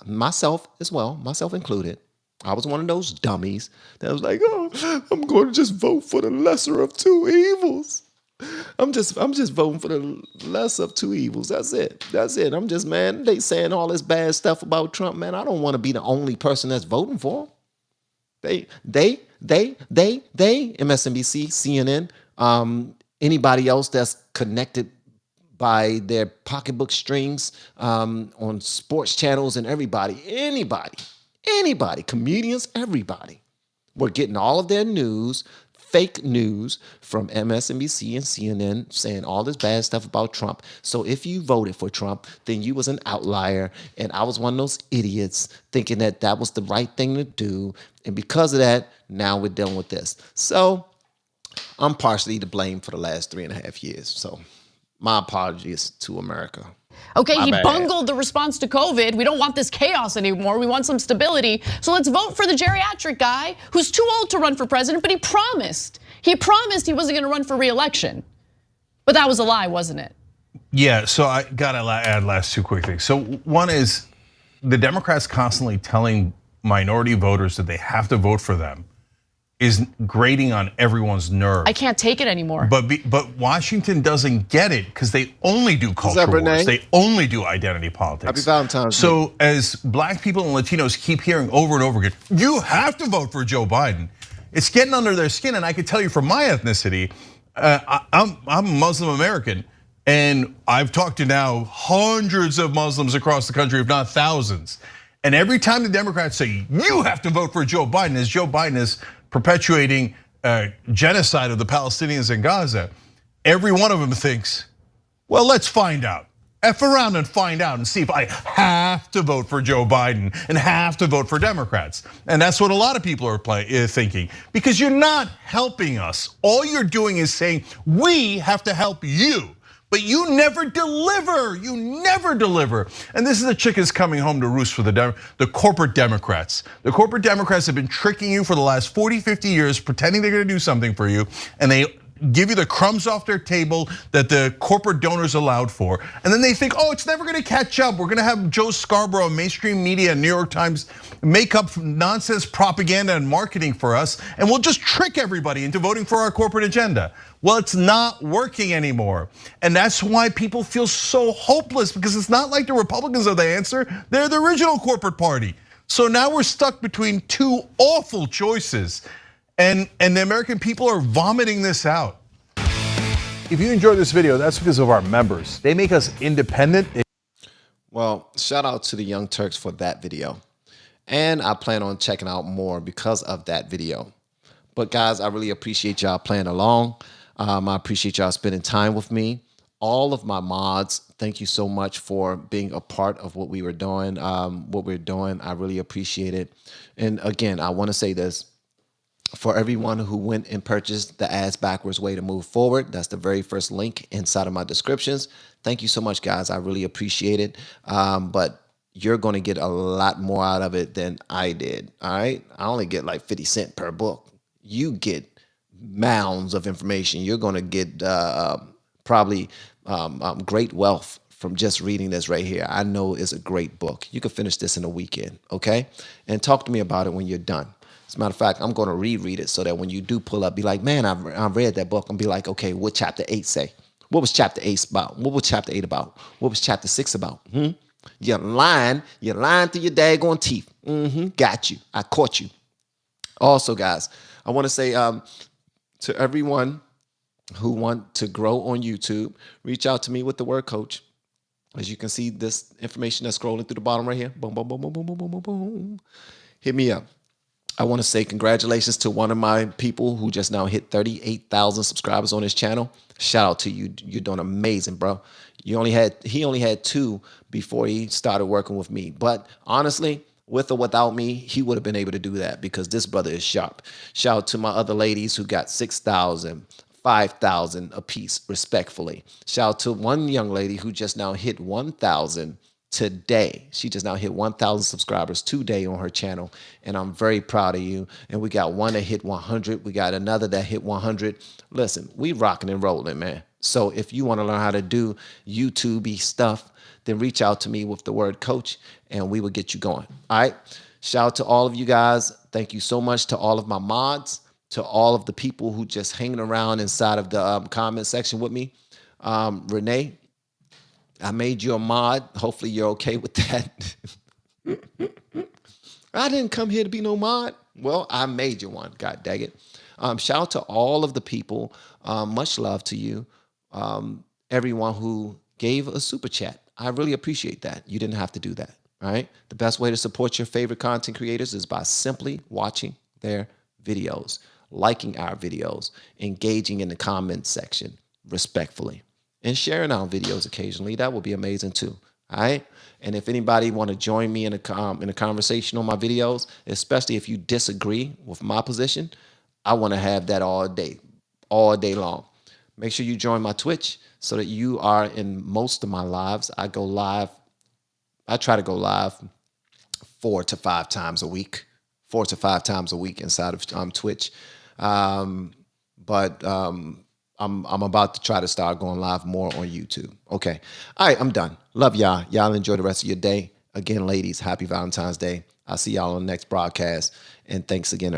S1: Myself as well, myself included. I was one of those dummies that was like, oh, I'm going to just vote for the lesser of two evils. I'm just voting for the lesser of two evils. That's it. That's it. I'm just, man, they saying all this bad stuff about Trump, man. I don't want to be the only person that's voting for him. They, MSNBC, CNN, anybody else that's connected by their pocketbook strings on sports channels and anybody, comedians, everybody, were getting all of their news, fake news from MSNBC and CNN saying all this bad stuff about Trump. So if you voted for Trump, then you was an outlier, and I was one of those idiots thinking that that was the right thing to do. And because of that, now we're dealing with this. So I'm partially to blame for the last 3.5 years. So my apologies to America.
S10: Okay, he bungled the response to COVID. We don't want this chaos anymore. We want some stability. So let's vote for the geriatric guy who's too old to run for president, but he promised he wasn't gonna run for re-election. But that was a lie, wasn't it?
S11: Yeah, so I gotta add last two quick things. So one is the Democrats constantly telling minority voters that they have to vote for them is grating on everyone's nerves.
S10: I can't take it anymore.
S11: But Washington doesn't get it because they only do culture wars. They only do identity politics.
S1: Happy Valentine's Day.
S11: So as black people and Latinos keep hearing over and over again, you have to vote for Joe Biden. It's getting under their skin, and I can tell you from my ethnicity, I'm Muslim American, and I've talked to now hundreds of Muslims across the country, if not thousands. And every time the Democrats say, you have to vote for Joe Biden, as Joe Biden is perpetuating genocide of the Palestinians in Gaza, every one of them thinks, well, let's find out. F around and find out and see if I have to vote for Joe Biden and have to vote for Democrats. And that's what a lot of people are thinking, because you're not helping us. All you're doing is saying, we have to help you. But you never deliver, you never deliver. And this is the chickens coming home to roost for the corporate Democrats. The corporate Democrats have been tricking you for the last 40, 50 years, pretending they're gonna do something for you, and they give you the crumbs off their table that the corporate donors allowed for. And then they think, oh, it's never gonna catch up. We're gonna have Joe Scarborough, mainstream media, and New York Times make up nonsense propaganda and marketing for us, and we'll just trick everybody into voting for our corporate agenda. Well, it's not working anymore. And that's why people feel so hopeless, because it's not like the Republicans are the answer. They're the original corporate party. So now we're stuck between two awful choices. And the American people are vomiting this out. If you enjoyed this video, that's because of our members. They make us independent.
S1: Well, shout out to the Young Turks for that video. And I plan on checking out more because of that video. But guys, I really appreciate y'all playing along. I appreciate y'all spending time with me. All of my mods, thank you so much for being a part of what we were doing. I really appreciate it. And again, I want to say this. For everyone who went and purchased the Ass Backwards Way to Move Forward, that's the very first link inside of my descriptions. Thank you so much, guys. I really appreciate it. But you're going to get a lot more out of it than I did. All right, I only get like 50 cents per book. You get mounds of information. You're going to get probably great wealth from just reading this right here. I know it's a great book. You can finish this in a weekend, okay? And talk to me about it when you're done. As a matter of fact, I'm going to reread it so that when you do pull up, be like, man, I've read that book, and be like, okay, what chapter 8 say? What was chapter 8 about? What was chapter 8 about? What was chapter 6 about? You're lying through your daggone teeth. Got you. I caught you. Also, guys, I want to say to everyone who want to grow on YouTube, reach out to me with the word coach. As you can see, this information that's scrolling through the bottom right here. Boom, boom, boom, boom, boom, boom, boom, boom, boom. Hit me up. I want to say congratulations to one of my people who just now hit 38,000 subscribers on his channel. Shout out to you. You're doing amazing, bro. He only had 2 before he started working with me. But honestly, With or without me, he would have been able to do that because this brother is sharp. Shout out to my other ladies who got 6,000, 5,000 a piece, respectfully. Shout out to one young lady who just now hit 1,000 today. She just now hit 1,000 subscribers today on her channel, and I'm very proud of you. And we got one that hit 100. We got another that hit 100. Listen, we rocking and rolling, man. So if you want to learn how to do YouTube-y stuff, then reach out to me with the word coach, and we will get you going. All right. Shout out to all of you guys. Thank you so much to all of my mods, to all of the people who just hanging around inside of the comment section with me. Renee, I made you a mod. Hopefully you're okay with that. I didn't come here to be no mod. Well, I made you one. God dang it. Shout out to all of the people. Much love to you. Everyone who gave a super chat. I really appreciate that. You didn't have to do that. All right. The best way to support your favorite content creators is by simply watching their videos, liking our videos, engaging in the comments section respectfully, and sharing our videos occasionally. That would be amazing too. All right. And if anybody want to join me in a conversation on my videos, especially if you disagree with my position, I want to have that all day long. Make sure you join my Twitch so that you are in most of my lives. I try to go live 4 to 5 times a week. 4 to 5 times a week inside of Twitch. But I'm about to try to start going live more on YouTube. Okay. All right, I'm done. Love y'all. Y'all enjoy the rest of your day. Again, ladies, happy Valentine's Day. I'll see y'all on the next broadcast. And thanks again.